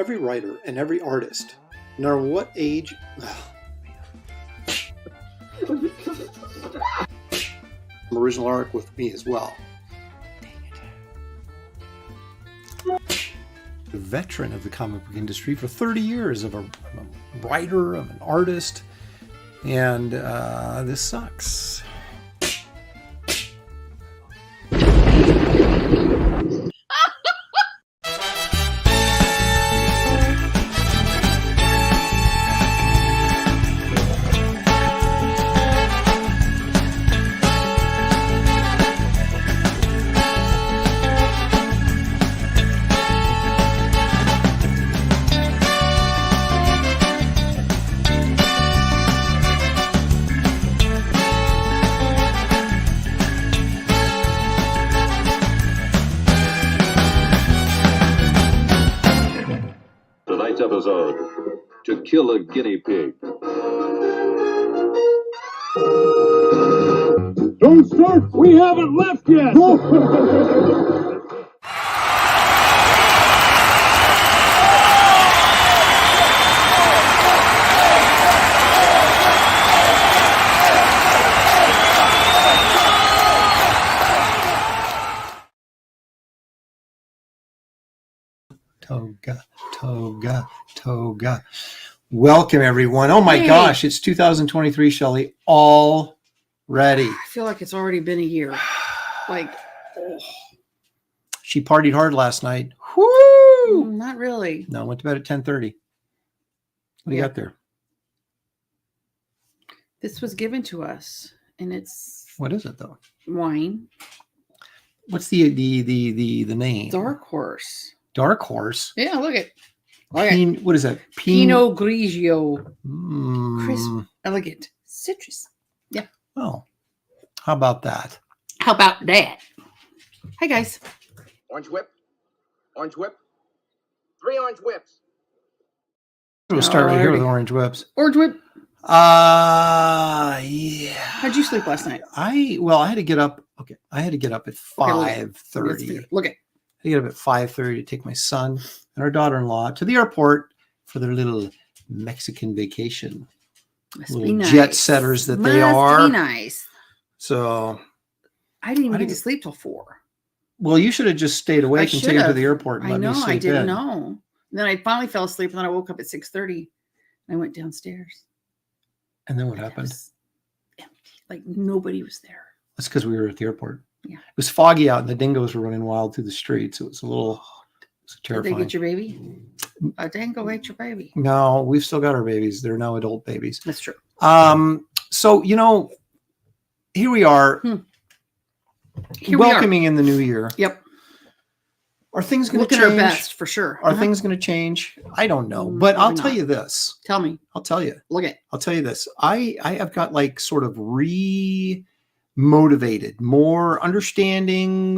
every writer and every artist, no matter what age. Original art with me as well. A veteran of the comic book industry for 30 years, I'm a writer, I'm an artist, and this sucks. Episode, to kill a guinea pig. Don't start! We haven't left yet! Toga, toga, toga. Welcome, everyone. Oh my gosh, it's 2023, Shelley. Already. I feel like it's already been a year. Like, She partied hard last night. Woo! not really. No, went to bed at 10:30. What do you got there? This was given to us, and it's What is it though? wine. What's the name? Dark Horse. Dark Horse. Yeah, look at it. What is that? Pinot Grigio. Crisp, Mm. elegant, citrus. Yeah. Oh, how about that? How about that? Hi, guys. Orange whip. Orange whip. 3 orange whips. We'll start right here with orange whips. Orange whip. Yeah. How'd you sleep last night? I had to get up. Okay, I had to get up at 5:30. Look at. I get up at 5:30 to take my son and our daughter-in-law to the airport for their little Mexican vacation. Must Little be nice. jet setters that they Must are. be nice. So, I didn't even get to sleep till 4. well, you should have just stayed awake and taken to should've. the airport and I let know. me sleep I didn't in. know. And then I finally fell asleep, and then I woke up at 6:30. And I went downstairs. And then what And it happened? was empty. Like nobody was there. That's because we were at the airport. Yeah. It was foggy out and the dingoes were running wild through the streets. It was a little Did terrifying. they get your baby? A dingo ate your baby. No, we've still got our babies. They're now adult babies. That's true. So, here we are Here welcoming in the new year. Yep. Are things going to Looking change? our best for sure. Are things going to change? I don't know, but I'll Probably tell not. you this. Tell me. I'll tell you this. I have got like sort of motivated, more understanding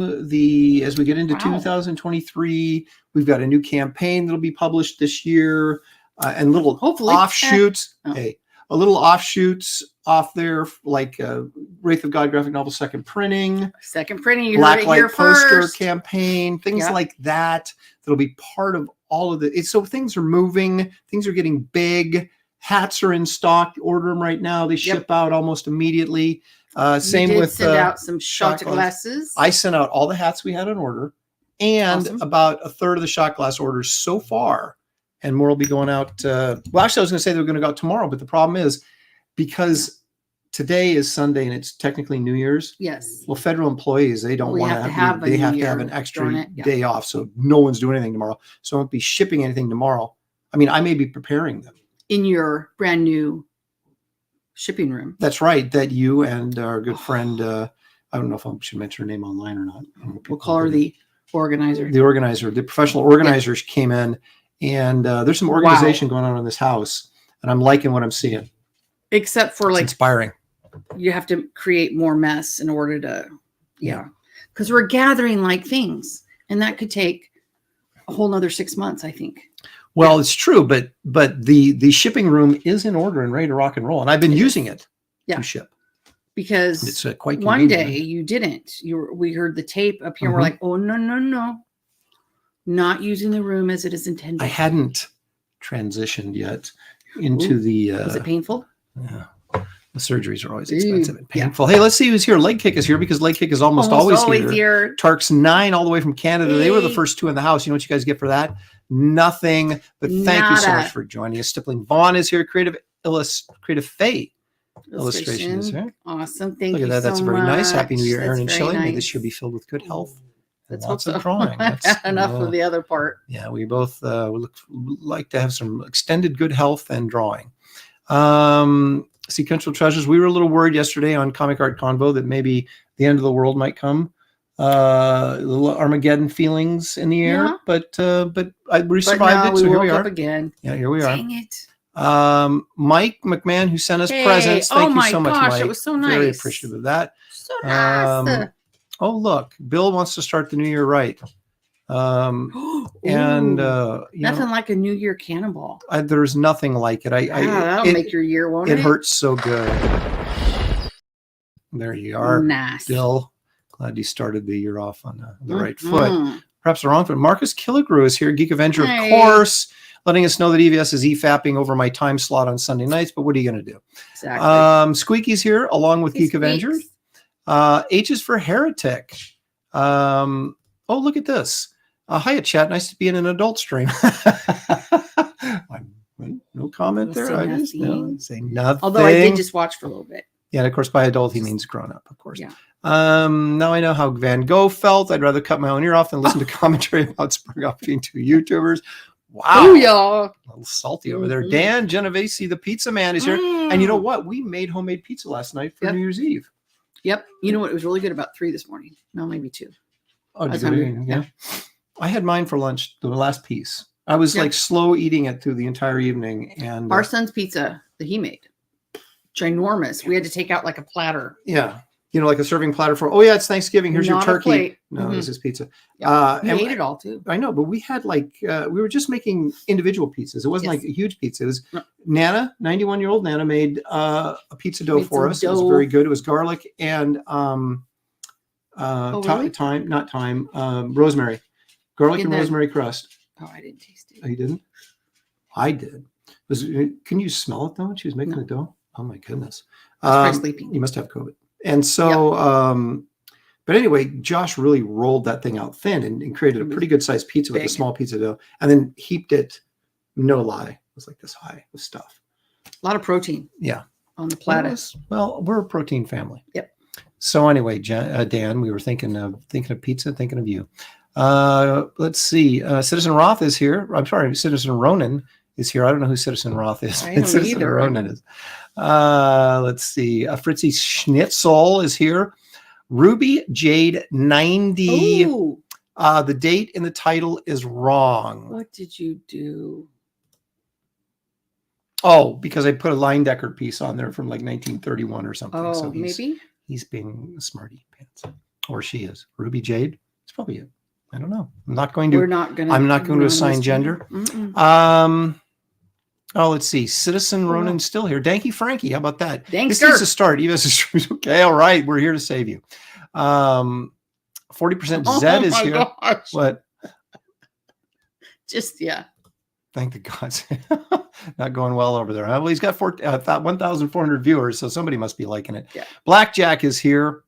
as we get into Wow. 2023. We've got a new campaign that'll be published this year, and little Hopefully. offshoots. Oh. Hey, a little offshoots off there, like Wraith of God graphic novel second printing, Second printing. You heard it Blacklight here poster first. campaign, things Yep. like that. That'll be part of all of it. So things are moving, things are getting big. Hats are in stock. Order them right now. They ship out almost immediately. Same You did with send out some shot shot glasses. I sent out all the hats we had on order, and Awesome. about a third of the shot glass orders so far. And more will be going out. Well, actually, I was going to say they were going to go out tomorrow, but the problem is because today is Sunday and it's technically New Year's. Yes. Well, federal employees, they don't We want have to to have they a have New to have Year an extra during it, yeah. day off, so no one's doing anything tomorrow. So I won't be shipping anything tomorrow. I mean, I may be preparing them. In your brand new shipping room. That's right. That you and our good friend, I don't know if I should mention her name online or not. We'll call her the organizer. The organizer, the professional organizers came in, and there's some organization going on in this house, and I'm liking what I'm seeing. Except for It's like inspiring. you have to create more mess in order to, because we're gathering like things, and that could take a whole nother 6 months, I think. Well, it's true, but the shipping room is in order and ready to rock and roll, and I've been using it to ship. Because It's quite one convenient. day you didn't. We heard the tape up here. And we're like, oh no. Not using the room as it is intended. I hadn't transitioned yet into the. Was it painful? Yeah. The surgeries are always expensive and painful. Hey, let's see who's here. Leg Kick is here because Leg Kick is almost always here. Tarks 9 all the way from Canada. They were the first 2 in the house. You know what you guys get for that? Nothing. But thank you so much for joining us. Stippling Vaughn is here. Creative Faye illustration is here. Awesome. Thank you. Look at that. That's so very nice. Happy New Year, That's Aaron and Shelley. nice. May this year be filled with good health. Let's lots hope of so. drawing. Enough of the other part. Yeah, we both like to have some extended good health and drawing. Sequential treasures. We were a little worried yesterday on Comic Art Convo that maybe the end of the world might come. Little Armageddon feelings in the air, but we survived it. So here we are again. Yeah, here we are. Dang it. Mike McMahon, who sent us presents. Thank you so much, Mike. It was so nice. Very appreciative of that. So nice. Oh, look, Bill wants to start the new year right. And nothing like a New Year cannonball. There's nothing like it. That'll make your year, won't it? It hurts so good. There you are, nice. Bill. Glad you started the year off on the right foot. Perhaps the wrong foot. Marcus Killigrew is here. Geek Avenger, of course, letting us know that EVS is EFApping over my time slot on Sunday nights. But what are you going to do? Exactly. Squeaky's here along with Geek Avenger. H is for Heretic. Oh, look at this. Hiya, chat. Nice to be in an adult stream. No comment there. I just say nothing. Although I did just watch for a little bit. Yeah, and of course, by adult, he means grown up, of course. Yeah. Now I know how Van Gogh felt. I'd rather cut my own ear off than listen to commentary about spring off between 2 YouTubers. Wow. Ooh, y'all. A little salty over there. Dan Genovese, the pizza man, is here. And you know what? We made homemade pizza last night for New Year's Eve. Yep. You know what? It was really good about 3 this morning. No, maybe 2. Oh, yeah. I had mine for lunch, the last piece. I was like slow eating it through the entire evening. And our son's pizza that he made, ginormous. We had to take out like a platter. Yeah. You know, like a serving platter for, oh yeah, it's Thanksgiving. Here's Not your a turkey. plate. No, this is pizza. We ate it all too. I know, but we had like, we were just making individual pizzas. It wasn't like a huge pizza. It was Nana, 91-year-old Nana made a pizza dough for us. It was very good. It was garlic and rosemary. Garlic and rosemary crust. Oh, I didn't taste it. Oh, you didn't? I did. Can you smell it though when she was making the dough? Oh my goodness. Sleeping. You must have COVID. And so, but anyway, Josh really rolled that thing out thin and created a pretty good sized pizza with a small pizza dough, and then heaped it. No lie, it was like this high with stuff. A lot of protein. Yeah, on the platter. Well, we're a protein family. Yep. So anyway, Dan, we were thinking of pizza, thinking of you. Let's see. Citizen Roth is here. I'm sorry, Citizen Ronan is here. I don't know who Citizen Roth is. I don't Citizen either. Ronan is. Let's see. Fritzy Schnitzel is here. Ruby Jade 90. Ooh. The date in the title is wrong. What did you do? Oh, because I put a Leyendecker piece on there from like 1931 or something. Oh, so maybe he's being a smarty pants, or she is. Ruby Jade. It's probably it. I don't know. I'm not going to assign gender. Oh, let's see. Citizen Ronan's still here. Danky Frankie. How about that? This is a start. Okay. All right. We're here to save you. 40% Zed is here. Gosh. What? Just, yeah. Thank the gods. Not going well over there. Well, he's got 1,400 viewers, so somebody must be liking it. Yeah. Blackjack is here.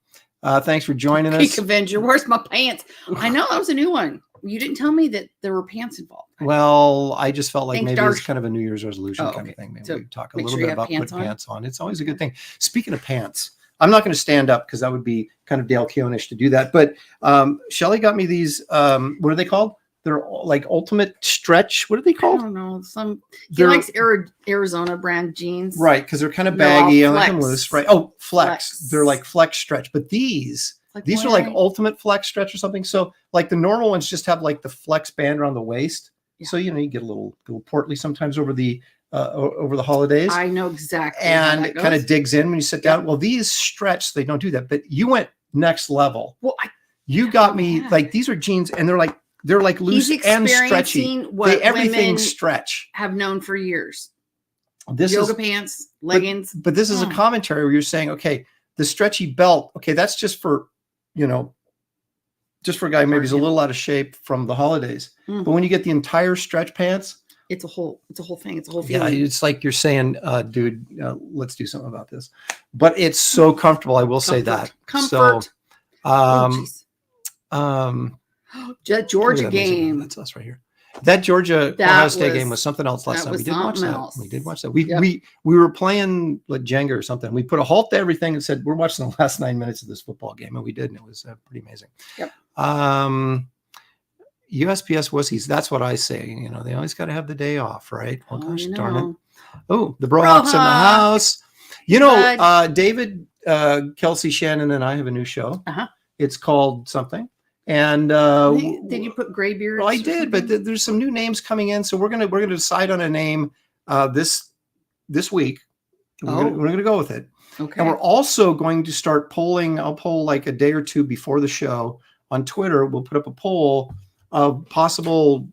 Thanks for joining us. Geek Avenger. Where's my pants? I know that was a new one. You didn't tell me that there were pants involved. Well, I just felt like maybe it's kind of a New Year's resolution kind of thing. Maybe so we talk a little bit about putting pants on. It's always a good thing. Speaking of pants, I'm not going to stand up because that would be kind of Dale Keonish to do that. But Shelley got me these. What are they called? They're like ultimate stretch. What are they called? I don't know. He likes Arizona brand jeans. Right, because they're kind of baggy. I like them loose. Right. Oh, flex. They're like flex stretch. But these are like ultimate flex stretch or something. So like the normal ones just have like the flex band around the waist. Yeah. So, you know, you get a little portly sometimes over the holidays. I know exactly. And it kind of digs in when you sit down. Well, these stretch, they don't do that. But you went next level. Well, you got me like these are jeans and they're like loose and stretchy. What everything stretch. Have known for years. This yoga pants, leggings. But this is a commentary where you're saying, okay, the stretchy belt, okay, that's just for, you know, just for a guy maybe he's a little out of shape from the holidays. But when you get the entire stretch pants, it's a whole thing. It's a whole yeah, feeling. it's like you're saying, dude, let's do something about this. But it's so comfortable. I will say that. Comfort. So, Georgia game. That's us right here. That Georgia Ohio State game was something else last time. We did watch that. We did watch that. We were playing like Jenga or something. We put a halt to everything and said, we're watching the last 9 minutes of this football game. And we did. And it was pretty amazing. Yep. USPS wussies. That's what I say. You know, they always got to have the day off, right? Oh, gosh, darn it. Oh, the Brohawks in the house. You know, David, Kelsey, Shannon, and I have a new show. It's called something. And did you put Graybeard? Well, I did, but there's some new names coming in, so we're gonna decide on a name this week. We're gonna go with it. Okay. And we're also going to start polling. I'll poll like a day or two before the show on Twitter. We'll put up a poll of possible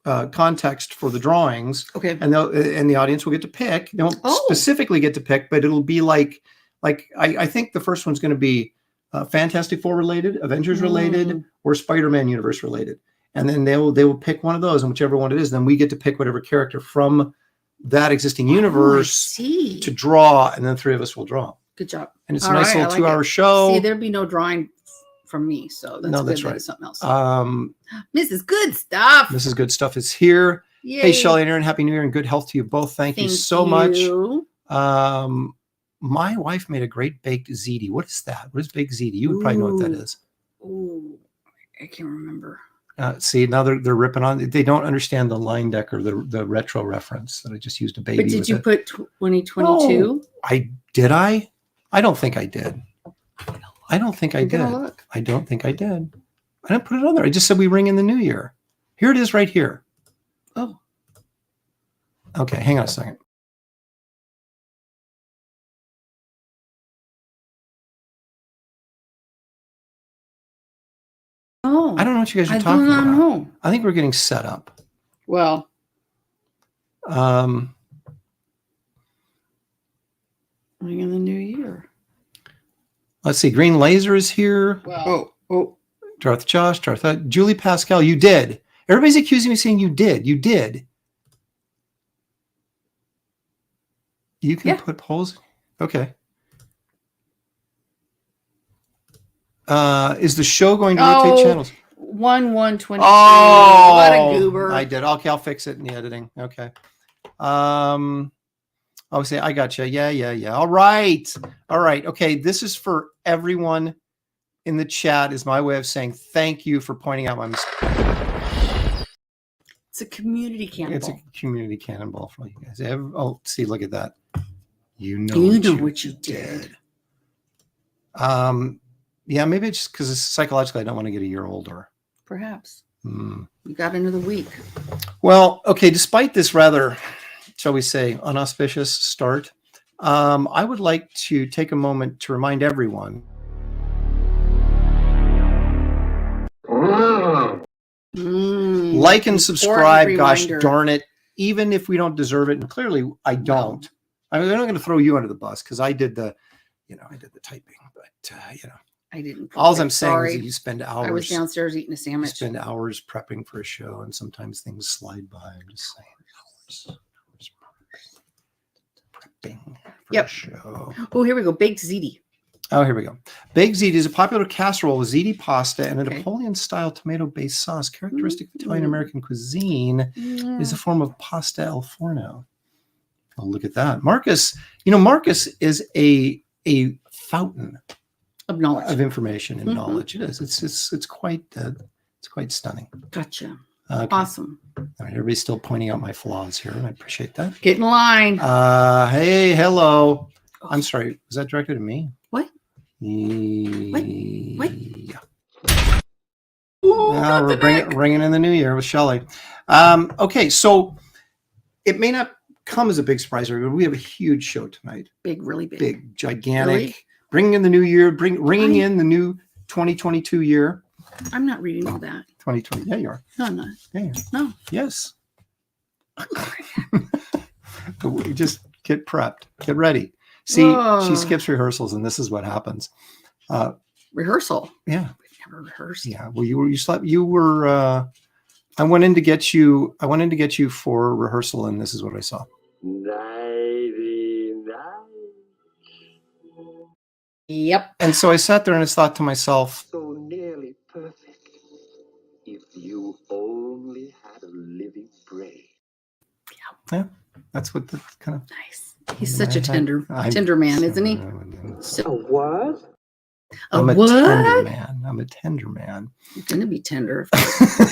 context for the drawings. Okay. And the audience will get to pick. They won't specifically get to pick, but it'll be like I think the first one's going to be Fantastic Four related, Avengers related, or Spider-Man universe related. And then they will pick one of those, and whichever one it is, then we get to pick whatever character from that existing universe to draw, and then the three of us will draw. Good job. And it's a nice little 2-hour show. See, there'd be no drawing from me, so that's right. Something else. Mrs. Good Stuff. Mrs. Good Stuff is here. Yay. Hey, Shelley and Aaron, Happy New Year and good health to you both. Thank you so much. My wife made a great baked ziti. What is that? What is baked ziti? You would probably know what that is. Ooh, I can't remember. See, now they're ripping on. They don't understand the Leyendecker, the retro reference that I just used a baby. But did you put 2022? I don't think I did. I don't think I did. I don't think I did. I didn't put it on there. I just said we ring in the new year. Here it is right here. Oh. Okay, hang on a second. Oh. I don't know what you guys are talking about. Know. I think we're getting set up. Well. Ring in the new year. Let's see. Green Laser is here. Well, Darth Josh, Julie Pascal. You did. Everybody's accusing me of saying you did. You did. You can put polls. Okay. Is the show going to rotate channels? 1/1/22. Oh, what a goober. I did. Okay, I'll fix it in the editing. Okay. Oh, say I got you. Yeah. All right. Okay, this is for everyone in the chat. Is my way of saying thank you for pointing out my mistake. It's a community cannonball. It's a community cannonball for you guys. See, look at that. You know what you did. Yeah, maybe it's just because psychologically I don't want to get a year older. Perhaps. We got another week. Well, okay, despite this rather, shall we say, unauspicious start, I would like to take a moment to remind everyone. Like and subscribe, gosh darn it, even if we don't deserve it. And clearly I don't. No. I mean, I'm not going to throw you under the bus because I did the typing, but I didn't. All I'm saying is that you spend hours. I was downstairs eating a sandwich. You spend hours prepping for a show, and sometimes things slide by. I'm just saying, hours prepping for a show. Oh, here we go. Baked ziti. Oh, here we go. Baked ziti is a popular casserole with ziti pasta and a Napoleon-style tomato-based sauce. Characteristic of Italian-American cuisine is a form of pasta al forno. Oh, look at that. Marcus is a fountain of knowledge, of information and knowledge. It is. It's quite stunning. Gotcha. Okay. Awesome. All right, everybody's still pointing out my flaws here, and I appreciate that. Get in line. Hey, hello. I'm sorry. Was that directed at me? What? What? Yeah. We're bringing in the new year with Shelley. Okay, so it may not come as a big surprise, but we have a huge show tonight. Really big. Big, gigantic. Really? Bringing in the new year, ringing in the new 2022 year. I'm not reading all that. 2020. Yeah, you are. No, I'm not. Yeah, you are. No. Yes. Just get prepped. Get ready. See, she skips rehearsals, and this is what happens. Rehearsal? Yeah. never rehearsed. Yeah. Well, you slept. You were. I went in to get you. I went in to get you for rehearsal, and this is what I saw. Nighty night. Yep. And so I sat there and I thought to myself, So nearly perfect. If you only had a living brain. yeah, that's what the kind of. Nice. He's such a tender man, isn't he? A what? I'm a what? tender man. I'm a tender man. He's gonna be tender.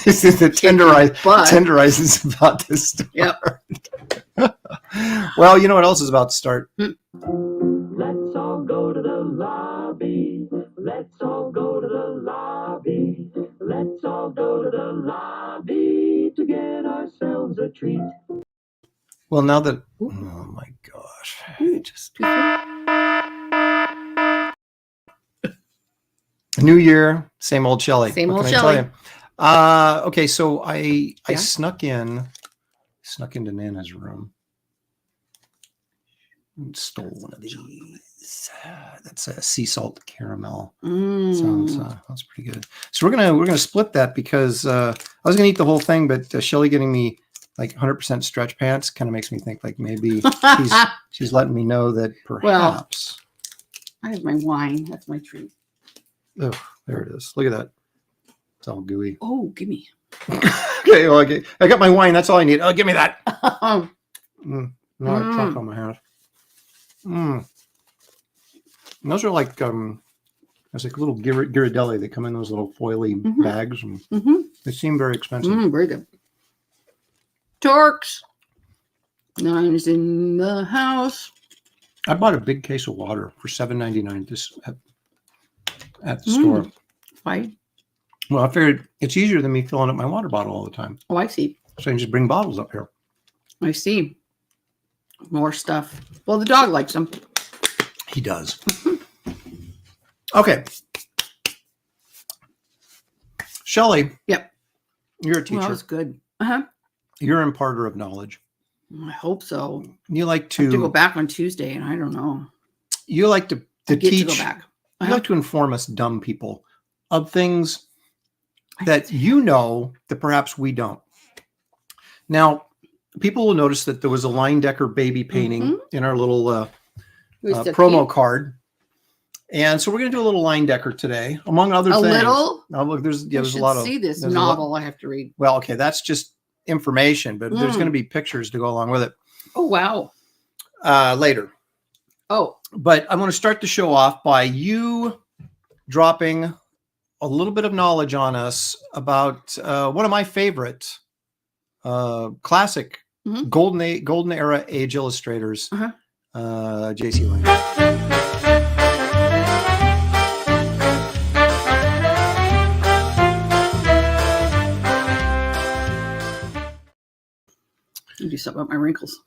This is the tenderizes about to start. Yep. Well, you know what else is about to start? Let's all go to the lobby. Let's all go to the lobby. Let's all go to the lobby to get ourselves a treat. Well, now that oh my gosh, New year, same old Shelley. Same What old can I Shelley. tell you? Okay, so I snuck into Nana's room and stole one of these. That's a sea salt caramel. That's pretty good. So we're gonna split that because I was gonna eat the whole thing, but Shelley getting me like 100% stretch pants kind of makes me think like maybe she's letting me know that perhaps. I have my wine. That's my treat. Oh, there it is. Look at that. It's all gooey. Oh, give me. Okay, well, I got my wine. That's all I need. Oh, give me that. No, I chopped on my hands. And those are like there's like little Ghirardelli. They come in those little foily bags, and they seem very expensive. Very good. Torques. Nine's in the house. I bought a big case of water for $7.99 at the store. Why? Well, I figured it's easier than me filling up my water bottle all the time. Oh, I see. So I can just bring bottles up here. I see. More stuff. Well, the dog likes them. He does. Okay. Shelley. Yep. You're a teacher. Well, that was good. You're an imparter of knowledge. I hope so. You like I have to go back on Tuesday, and I don't know. You like to teach. To go back. You like to inform us dumb people of things that you know that perhaps we don't. Now, people will notice that there was a Leyendecker baby painting in our little promo card. And so we're going to do a little Leyendecker today, among other things. A little? Oh, look, there's a lot of... see this novel I have to read. Well, okay, that's just information, but there's going to be pictures to go along with it. Oh, wow. Later. Oh. But I want to start the show off by you dropping a little bit of knowledge on us about one of my favorite classic golden era age illustrators, J.C. Leyendecker. You do something about my wrinkles.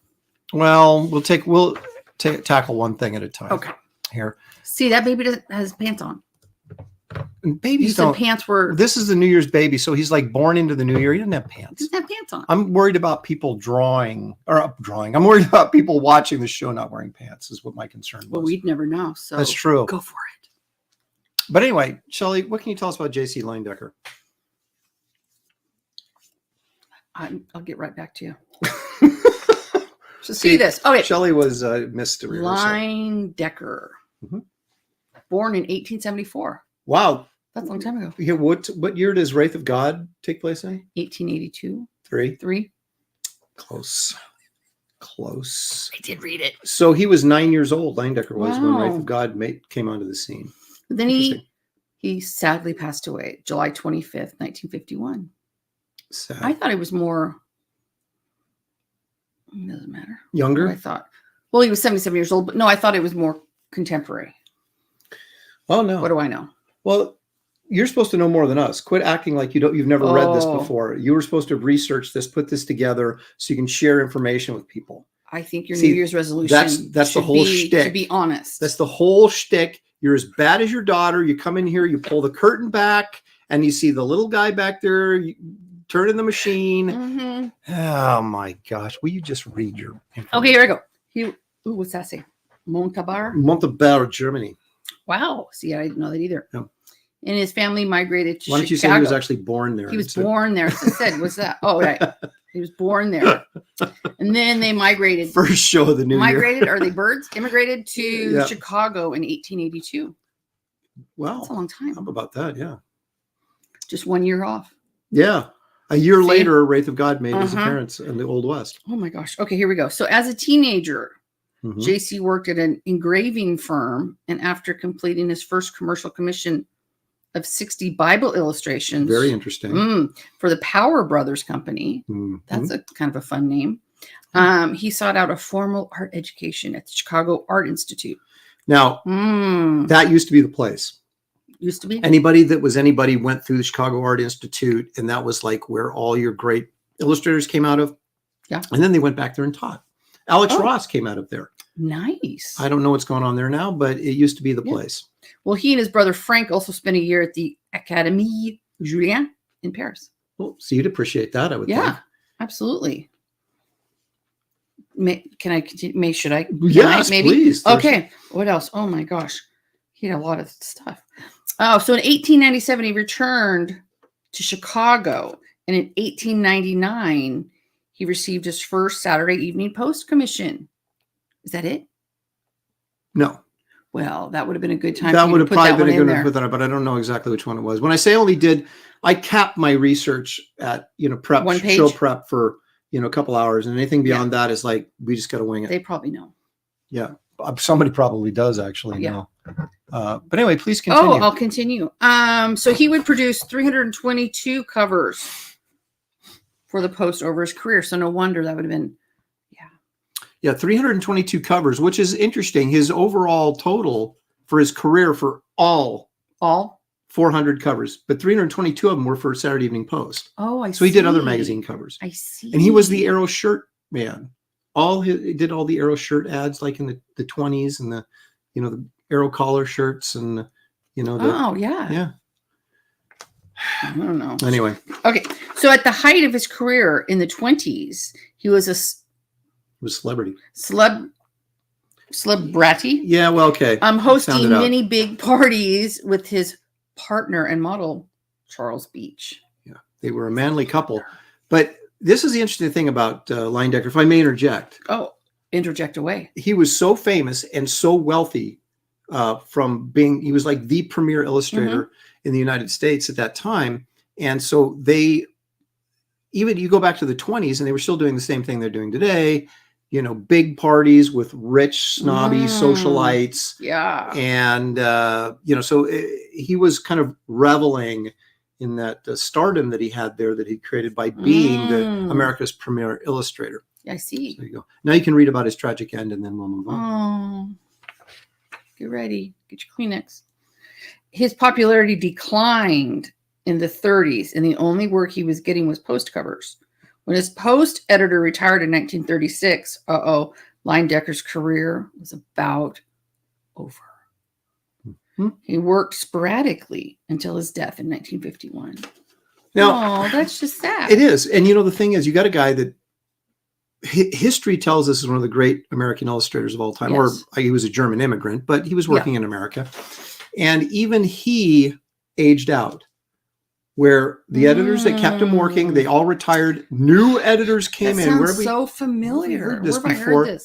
Well, we'll tackle one thing at a time. Okay. Here. See, that baby has pants on. And babies don't. Pants were. This is the New Year's baby, so he's like born into the new year. He doesn't have pants. He doesn't have pants on. I'm worried about people drawing. I'm worried about people watching the show not wearing pants. Is what my concern was. Well, we'd never know. So that's true. Go for it. But anyway, Shelley, what can you tell us about J.C. Leyendecker? I'll get right back to you. See this. Okay. Shelley was missed a rehearsal. Leyendecker. Born in 1874. Wow. That's a long time ago. Yeah, what year does Wraith of God take place in? 1882. Three. Close. I did read it. So he was 9 years old. Leyendecker was when Wraith of God came onto the scene. But then he sadly passed away July 25th, 1951. Sad. I thought it was more. It doesn't matter. Younger? I thought. Well, he was 77 years old, but no, I thought it was more contemporary. Oh no. What do I know? Well, you're supposed to know more than us. Quit acting like you've never read this before. You were supposed to research this, put this together so you can share information with people. I think your New Year's resolution that's the whole shtick. To be honest. That's the whole shtick. You're as bad as your daughter. You come in here, you pull the curtain back, and you see the little guy back there. You turn in the machine. Oh my gosh. Will you just read your information? Okay, here we go. What's that say? Montabaur, Germany. Wow. See, I didn't know that either. Yeah. and his family migrated to Why don't you say Chicago. he was actually born there? He was born there. As I said, was that? Oh, right. He was born there. And then they migrated. First show of the new year. Migrated, are they birds? Immigrated to Chicago in 1882. Wow. That's a long time. How about that? Yeah. Just 1 year off. Yeah. A year later, Wraith of God made his appearance in the Old West. Oh my gosh. Okay, here we go. So as a teenager, JC worked at an engraving firm, and after completing his first commercial commission of 60 Bible illustrations. Very interesting. For the Power Brothers Company. That's a kind of a fun name. He sought out a formal art education at the Chicago Art Institute. Now, that used to be the place. Used to be? Anybody went through the Chicago Art Institute, and that was like where all your great illustrators came out of. Yeah. And then they went back there and taught. Alex Ross came out of there. Nice. I don't know what's going on there now, but it used to be the place. Well, he and his brother Frank also spent a year at the Académie Julian in Paris. Well, so you'd appreciate that, I would think. Yeah, absolutely. Can I continue? Should I? Yes, maybe? Please. Okay. What else? Oh my gosh. He had a lot of stuff. Oh, so in 1897, he returned to Chicago. And in 1899, he received his first Saturday Evening Post commission. Is that it? No. Well, that would have been a good time. That would have probably been a good one to put there. that up, but I don't know exactly which one it was. When I say I capped my research at, prep, one page? show prep for, a couple hours, and anything beyond that is like, we just got to wing it. They probably know. Yeah. Somebody probably does actually know. But anyway, please continue. Oh, I'll continue. So he would produce 322 covers for the Post over his career. So no wonder that would have been, Yeah, 322 covers, which is interesting. His overall total for his career for all 400 covers, but 322 of them were for Saturday Evening Post. Oh, I see. So he did other magazine covers. I see. And he was the Arrow shirt man. He did all the Arrow shirt ads like in the 20s and the Arrow collar shirts and oh yeah. Yeah. I don't know. Anyway. Okay. So at the height of his career in the 20s, he was a celebrity. Celebrity. Yeah, well, okay. Hosting many big parties with his partner and model, Charles Beach. Yeah, they were a manly couple. But this is the interesting thing about Leyendecker, if I may interject. Oh, interject away. He was so famous and so wealthy he was like the premier illustrator in the United States at that time. And so you go back to the 20s and they were still doing the same thing they're doing today. Big parties with rich, snobby socialites. Yeah. And, so he was kind of reveling in that stardom that he had there that he created by being America's premier illustrator. I see. So there you go. Now you can read about his tragic end and then we'll move on. Oh, get ready. Get your Kleenex. His popularity declined in the 30s, and the only work he was getting was post covers. When his Post editor retired in 1936, Leyendecker's career was about over. He worked sporadically until his death in 1951. Now, that's just sad. It is. And the thing is, you got a guy that history tells us is one of the great American illustrators of all time, or he was a German immigrant, but he was working in America. And even he aged out. Where the editors that kept him working, they all retired. New editors came in. Where so familiar. Heard this before.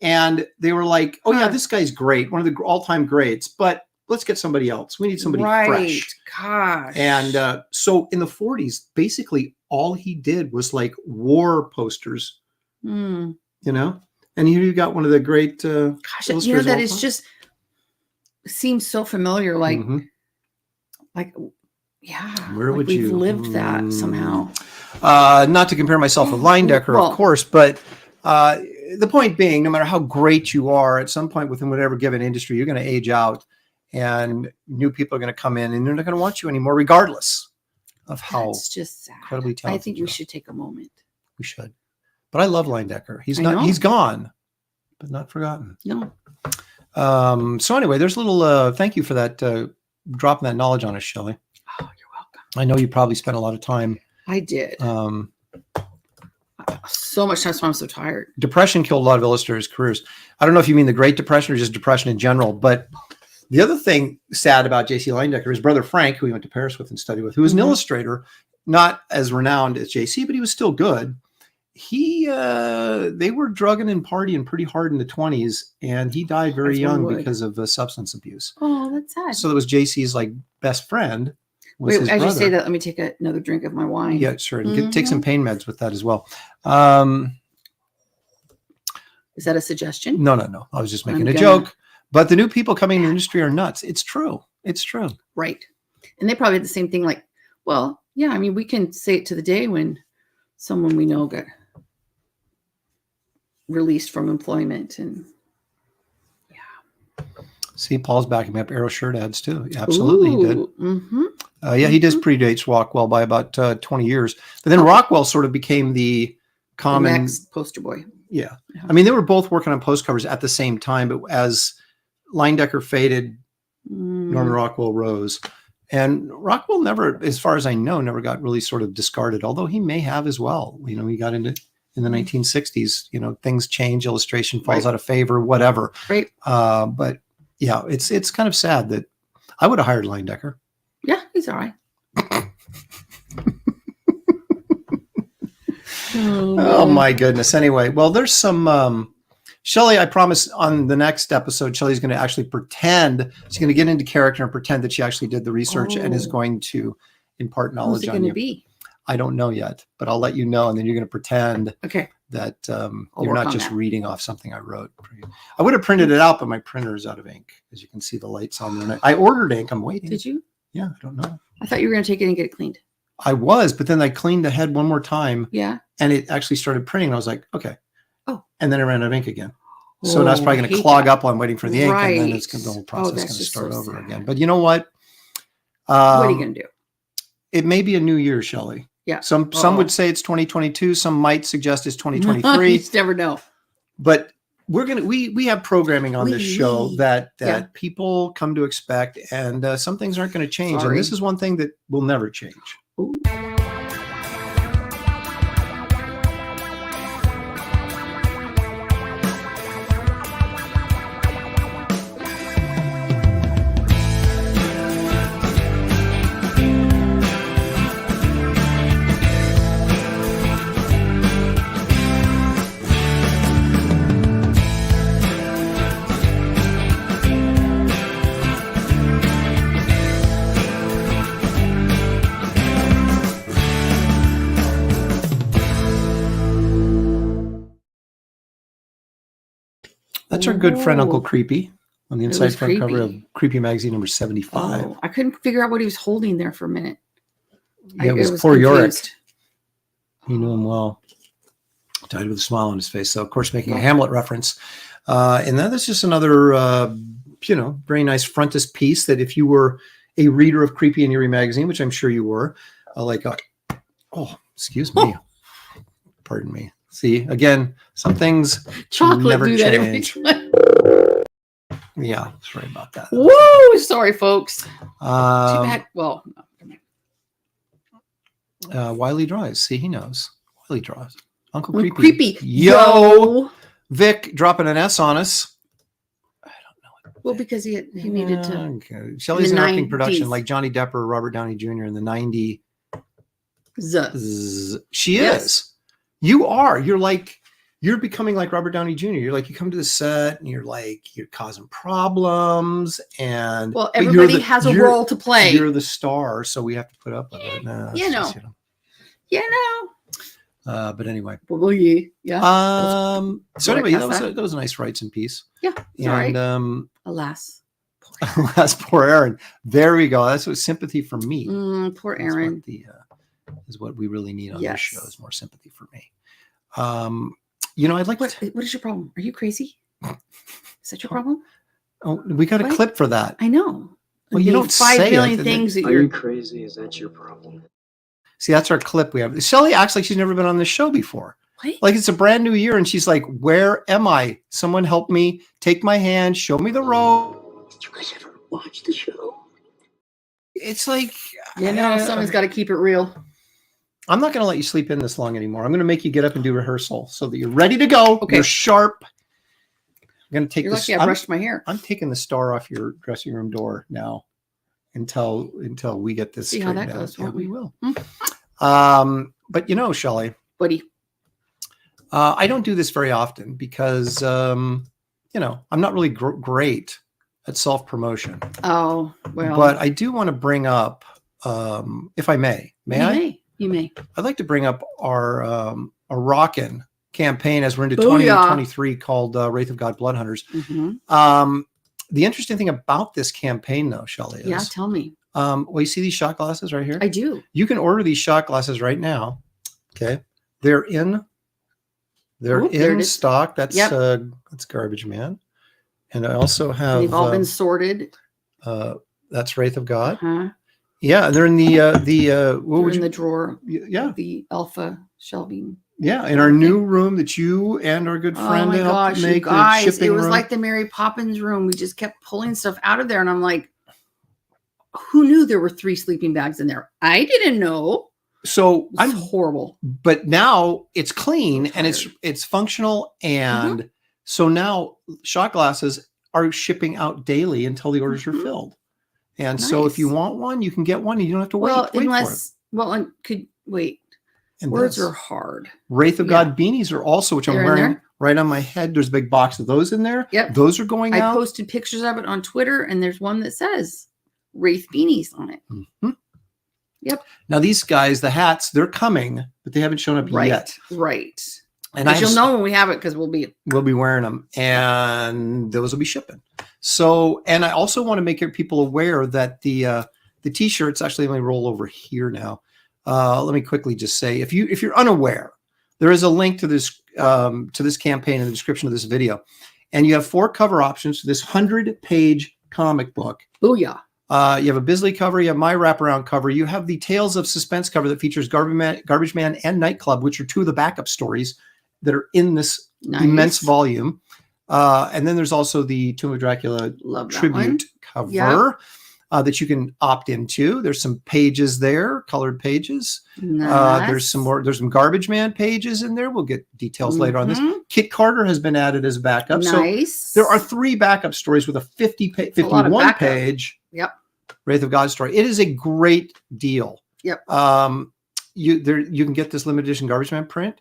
And they were like, "Oh yeah, this guy's great, one of the all-time greats." But let's get somebody else. We need somebody fresh. Gosh. And so in the 40s, basically all he did was like war posters. And here you got one of the great. Gosh, that is just seems so familiar. Like. Yeah, where would we've lived that somehow. Not to compare myself with Leyendecker, of course, but the point being, no matter how great you are, at some point within whatever given industry, you're going to age out, and new people are going to come in, and they're not going to want you anymore, regardless of how it's just sad. Incredibly talented. I think we should take a moment. We should, but I love Leyendecker. He's gone, but not forgotten. No. So anyway, there's a little thank you for that dropping that knowledge on us, Shelley. Oh, you're welcome. I know you probably spent a lot of time. I did. So much time, so I'm so tired. Depression killed a lot of illustrators' careers. I don't know if you mean the Great Depression or just depression in general, but The other thing sad about J.C. Leyendecker, his brother Frank, who he went to Paris with and studied with, who was an illustrator, not as renowned as J.C., but he was still good. They were drugging and partying pretty hard in the 20s, and he died very young because of substance abuse. Oh, that's sad. So that was JC's like best friend. Wait, as you say that, let me take another drink of my wine. Yeah, sure. And take some pain meds with that as well. Is that a suggestion? No. I was just making a joke. But the new people coming in the industry are nuts. It's true. It's true. Right. And they probably had the same thing. Like, well, yeah, I mean, we can say it to the day when someone we know got released from employment, and see, Paul's backing me up. Arrow shirt ads too. Absolutely, he did. He does predates Rockwell by about 20 years. But then Rockwell sort of became the common next poster boy. Yeah. I mean, they were both working on post covers at the same time, but as Leyendecker faded, Norman Rockwell rose. And Rockwell never, as far as I know, never got really sort of discarded, although he may have as well. You know, he got into in the 1960s, you know, things change, illustration falls out of favor, whatever. Right. But yeah, it's kind of sad that I would have hired Leyendecker. Yeah, he's all right. Oh my goodness. Anyway, well, there's some Shelley, I promise on the next episode, Shelley's going to actually pretend, she's going to get into character and pretend that she actually did the research and is going to impart knowledge on you. Be? I don't know yet, but I'll let you know, and then you're going to pretend that you're not just reading off something I wrote. I would have printed it out, but my printer is out of ink. As you can see, the light's on there. I ordered ink. I'm waiting. Did you? Yeah, I don't know. I thought you were going to take it and get it cleaned. I was, but then I cleaned the head one more time. Yeah. And it actually started printing. And I was like, okay. Oh. And then I ran out of ink again. So that's probably going to clog up while I'm waiting for the ink. And then the whole process is going to start over again. But you know what? What are you going to do? It may be a new year, Shelley. Yeah. Some would say it's 2022. Some might suggest it's 2023. You just never know. But we're going to, we have programming on this show that people come to expect, and some things aren't going to change. And this is one thing that will never change. Ooh. That's our good friend Uncle Creepy on the inside front cover of Creepy Magazine number 75. Oh, I couldn't figure out what he was holding there for a minute. Yeah, it was poor Yorick. He knew him well. Died with a smile on his face. So, of course, making a Hamlet reference. And then there's just another, very nice frontispiece that if you were a reader of Creepy and Eerie Magazine, which I'm sure you were, excuse me. Pardon me. See, again, some things never change. Yeah, sorry about that. Whoa, sorry, folks. Too bad. Well, Wiley draws. See, he knows. Wiley draws. Uncle Creepy. Creepy. Yo. Vic dropping an S on us. I don't know. Well, because he needed to. Okay. Shelley's an acting production like Johnny Depp or Robert Downey Jr. in the 90s. She is. You are. You're becoming like Robert Downey Jr. You're like, you come to the set and you're causing problems. And everybody has a role to play. You're the star, so we have to put up with it. No, but anyway. Well, yeah. So anyway, that was a nice rights and peace. Yeah. And alas. Poor Aaron. There we go. That's what sympathy for me. Poor Aaron. Is what we really need on this show, is more sympathy for me. I'd like what is your problem? Are you crazy? Is that your problem? Oh, we got a clip for that. I know. Well, you don't 5 say billion it. Things that Are you crazy? Is that your problem? See, that's our clip we have. Shelley acts like she's never been on this show before. What? Like it's a brand new year, and she's like, "Where am I? Someone help me! Take my hand, show me the road." Did you guys ever watch the show? It's like, someone's got to keep it real. I'm not going to let you sleep in this long anymore. I'm going to make you get up and do rehearsal so that you're ready to go. Okay. You're sharp. going to take You're this. lucky I brushed my hair. I'm taking the star off your dressing room door now until we get this See how that straightened out. goes, Yeah, won't we we? will. But Shelley, I don't do this very often because, I'm not really great at self-promotion. Oh, well. But I do want to bring up, if I may. You may. I'd like to bring up our a rockin' campaign as we're into 2023 called Wraith of God Blood Hunters. Mm-hmm. The interesting thing about this campaign, though, Shelley, is tell me. well, you see these shot glasses right here? I do. You can order these shot glasses right now. Okay, they're in stock. That's Garbage Man, and I also have. They've all been sorted. That's Wraith of God. Uh-huh. Yeah, they're in the in the drawer. Yeah, the alpha shelving. Yeah, in our new room that you and our good friend helped make. You guys, the shipping it was room. like the Mary Poppins room. We just kept pulling stuff out of there, and I'm like, who knew there were 3 sleeping bags in there? I didn't know. So I'm horrible. But now it's clean and it's functional, and so now shot glasses are shipping out daily until the orders are filled. And so if you want one, you can get one, and you don't have to wait. Wait. And words are hard. Wraith of God beanies are also, which I'm wearing right on my head. There's a big box of those in there. Yep. Those are going out. I posted pictures of it on Twitter, and there's one that says Wraith beanies on it. Mm-hmm. Yep. Now these guys, the hats, they're coming, but they haven't shown up yet. Right. And you'll know when we have it because we'll be wearing them, and those will be shipping. So, and I also want to make people aware that the t-shirts actually only roll over here now. Let me quickly just say, if you're unaware, there is a link to this campaign in the description of this video, and you have 4 cover options for this 100-page comic book. Booyah! You have a Bisley cover, you have my wraparound cover, you have the Tales of Suspense cover that features Garbage Man and Nightclub, which are 2 of the backup stories that are in this immense volume. And then there's also the Tomb of Dracula tribute cover. That you can opt into. There's some pages there, colored pages. Nice. There's some Garbage Man pages in there. We'll get details later on this. Kit Carter has been added as backup. Nice. So there are 3 backup stories with a 51 page Wraith of God story. It is a great deal. Yep. You can get this limited edition Garbage Man print.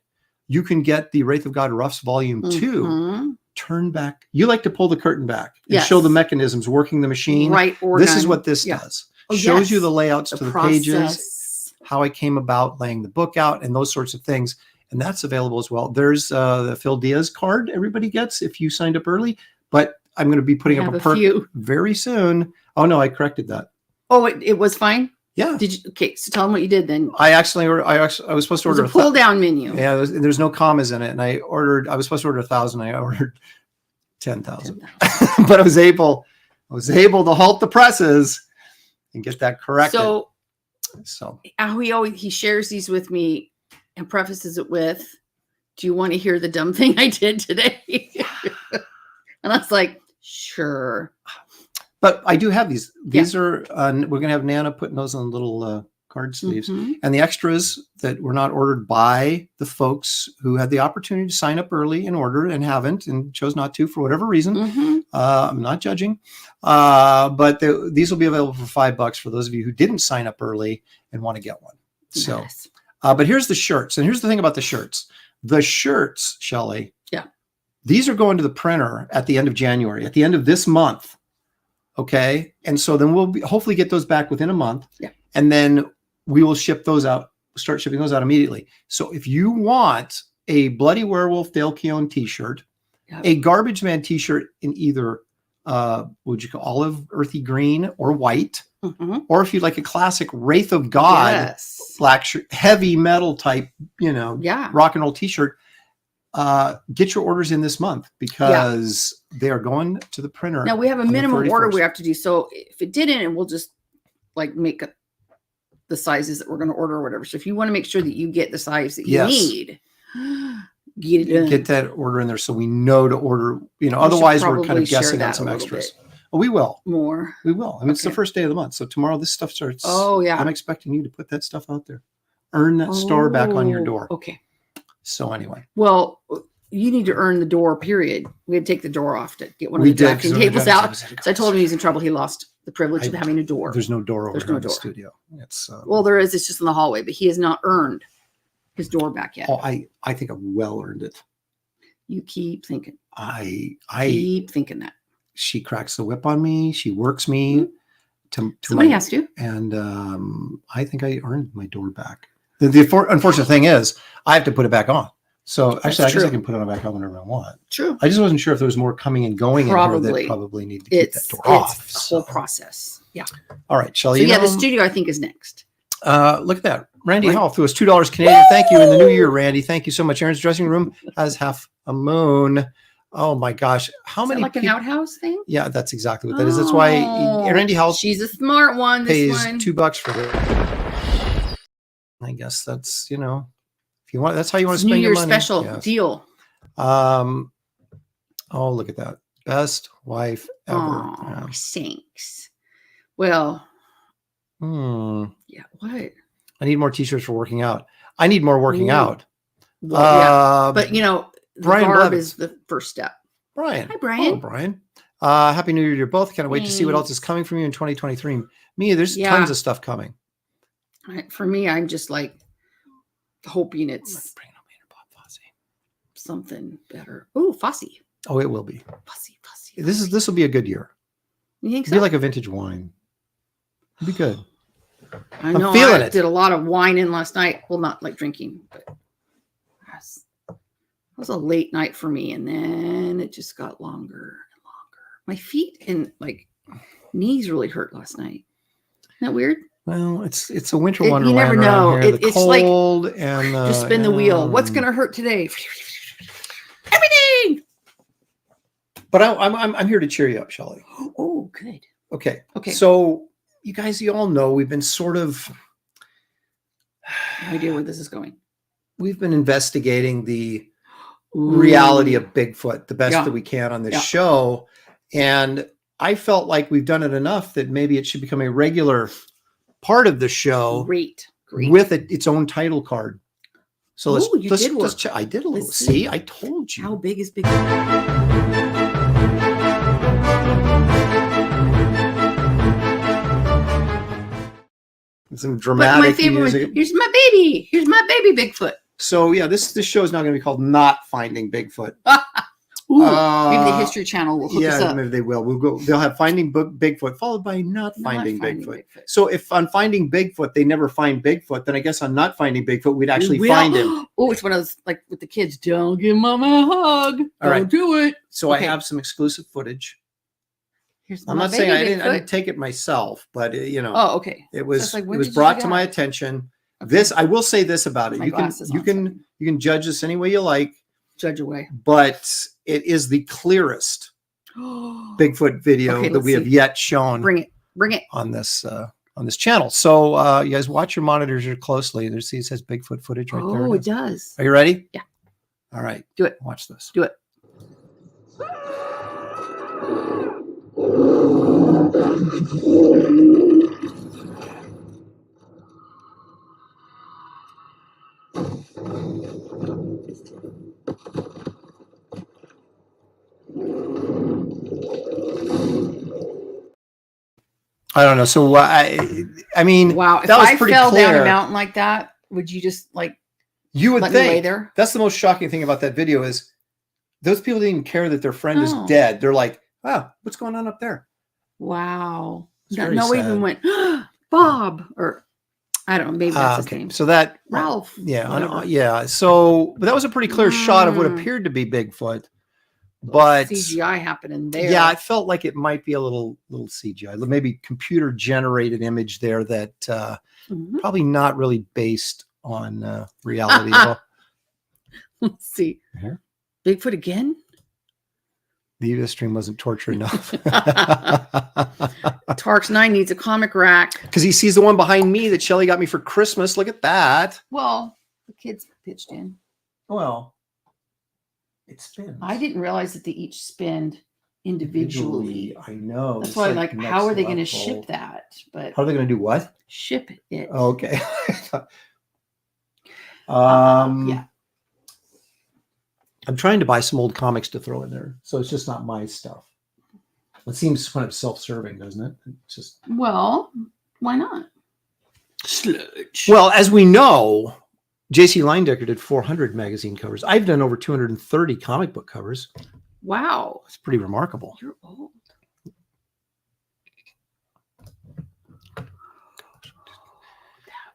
You can get the Wraith of God Roughs Volume 2. Turn back. You like to pull the curtain back and show the mechanisms working the machine. Right. This is what this does. Shows you the layouts to the pages, how I came about laying the book out, and those sorts of things. And that's available as well. There's the Phil Diaz card everybody gets if you signed up early. But I'm going to be putting up a perk very soon. Oh no, I corrected that. Oh, it was fine. Yeah. Did you? Okay, so tell them what you did then. I was supposed to order a pull down menu. Yeah, there's no commas in it, and I was supposed to order 1,000. I ordered 10,000, but I was able to halt the presses and get that corrected. So he shares these with me and prefaces it with, "Do you want to hear the dumb thing I did today?" And I was like, "Sure." But I do have these. These are we're going to have Nana putting those on little card sleeves, and the extras that were not ordered by the folks who had the opportunity to sign up early and order and haven't and chose not to for whatever reason. I'm not judging, but these will be available for $5 for those of you who didn't sign up early and want to get one. So, but here's the shirts, and here's the thing about the shirts. The shirts, Shelley. Yeah. These are going to the printer at the end of January, at the end of this month. Okay. And so then we'll hopefully get those back within a month. Yeah. And then we will start shipping those out immediately. So if you want a Bloody Werewolf Dale Keown t-shirt, a Garbage Man t-shirt in either olive, earthy green or white, or if you'd like a classic Wraith of God black shirt, heavy metal type, rock and roll t-shirt, get your orders in this month because they are going to the printer. Now we have a minimum order we have to do. So if it didn't, and we'll just make the sizes that we're going to order or whatever. So if you want to make sure that you get the size that you need, get that order in there so we know to order. Otherwise we're kind of guessing on some extras. Oh, we will. More. We will. I mean, it's the first day of the month. So tomorrow this stuff starts. Oh, yeah. I'm expecting you to put that stuff out there. Earn that star back on your door. Okay. So anyway. Well, you need to earn the door, period. We had to take the door off to get one of the drafting tables out. So I told him he's in trouble. He lost the privilege of having a door. There's no door over There's no in the door. studio. It's Well, there is. It's just in the hallway, but he has not earned his door back yet. Oh, I think I've well earned it. You keep thinking. I keep thinking that. She cracks the whip on me. She works me to somebody has to. And I think I earned my door back. The unfortunate thing is I have to put it back on. So actually, I guess I can put it back on whenever I want. True. I just wasn't sure if there was more coming and going in here that probably need to keep that door off. It's a whole process. Yeah. All right, Shelley. So yeah, the studio I think is next. Look at that. Randy Hall threw us $2 Canadian. Thank you in the new year, Randy. Thank you so much. Aaron's dressing room has half a moon. Oh my gosh. How many like an outhouse thing? Yeah, that's exactly what that is. That's why Randy Hall. She's a smart one. Pays $2 for it. I guess that's, if you want, that's how you want to spend your money. New Year's special deal. Oh, look at that. Best wife ever. Oh, thanks. Well, yeah, what? I need more t-shirts for working out. I need more working out. Well, yeah. But Brian Barb is the first step. Brian. Hi, Brian. Hello, Brian. Happy New Year to you both. Can't wait to see what else is coming from you in 2023. Me, there's tons of stuff coming. For me, I'm just like hoping it's something better. Oh, Fosse. Oh, it will be. Fosse. This will be a good year. You think so? It'll be like a vintage wine. It'll be good. I know. I did a lot of wine in last night. Well, not like drinking, but it was a late night for me. And then it just got longer and longer. My feet and knees really hurt last night. Isn't that weird? Well, it's a winter wonderland. You never know. It's cold and just spin the wheel. What's going to hurt today? Everything. But I'm here to cheer you up, Shelley. Oh, good. Okay. So you guys, you all know we've been sort of. No idea where this is going. We've been investigating the reality of Bigfoot the best that we can on this show, and I felt like we've done it enough that maybe it should become a regular part of the show. Great. With its own title card. So let's I did a little. See, I told you. How big is Bigfoot? Some dramatic music. Here's my baby. Here's my baby Bigfoot. So yeah, this show is now going to be called Not Finding Bigfoot. Ooh, maybe the History Channel will hook us up. Maybe they will. They'll have Finding Bigfoot followed by Not Finding Bigfoot. So if on Finding Bigfoot they never find Bigfoot, then I guess on Not Finding Bigfoot we'd actually find him. Oh, it's one of those like with the kids. Don't give mama a hug. Don't do it. So I have some exclusive footage. I'm not saying I didn't take it myself, but Oh, okay. It was brought to my attention. Okay. This I will say this about it. You can judge this any way you like. Judge away. But it is the clearest Bigfoot video that we have yet shown. Bring it on this channel. So you guys watch your monitors closely. It says Bigfoot footage right there. Oh, it does. Are you ready? Yeah. All right. Do it. Watch this. Do it. I don't know. So I mean, wow. If I fell down a mountain like that, would you just you would let think me lay there? That's the most shocking thing about that video is those people didn't even care that their friend is dead. They're like, "Oh, what's going on up there?" Wow. No one even went, Bob, or I don't know. Maybe that's his name. So that Ralph. Yeah. Yeah. So that was a pretty clear shot of what appeared to be Bigfoot. But CGI happening there. Yeah, I felt like it might be a little CGI, maybe computer generated image there that probably not really based on reality at all. Let's see. Here. Bigfoot again? The US stream wasn't torture enough. Tarks 9 needs a comic rack. Because he sees the one behind me that Shelley got me for Christmas. Look at that. Well, the kids pitched in. Well, it spins. I didn't realize that they each spin individually. I know. That's why, how are they going to ship that? But how are they going to do what? Ship it. Okay. Yeah. I'm trying to buy some old comics to throw in there, so it's just not my stuff. It seems kind of self-serving, doesn't it? It's just Well, why not? Sludge. Well, as we know, J.C. Leyendecker did 400 magazine covers. I've done over 230 comic book covers. Wow. It's pretty remarkable. You're old. That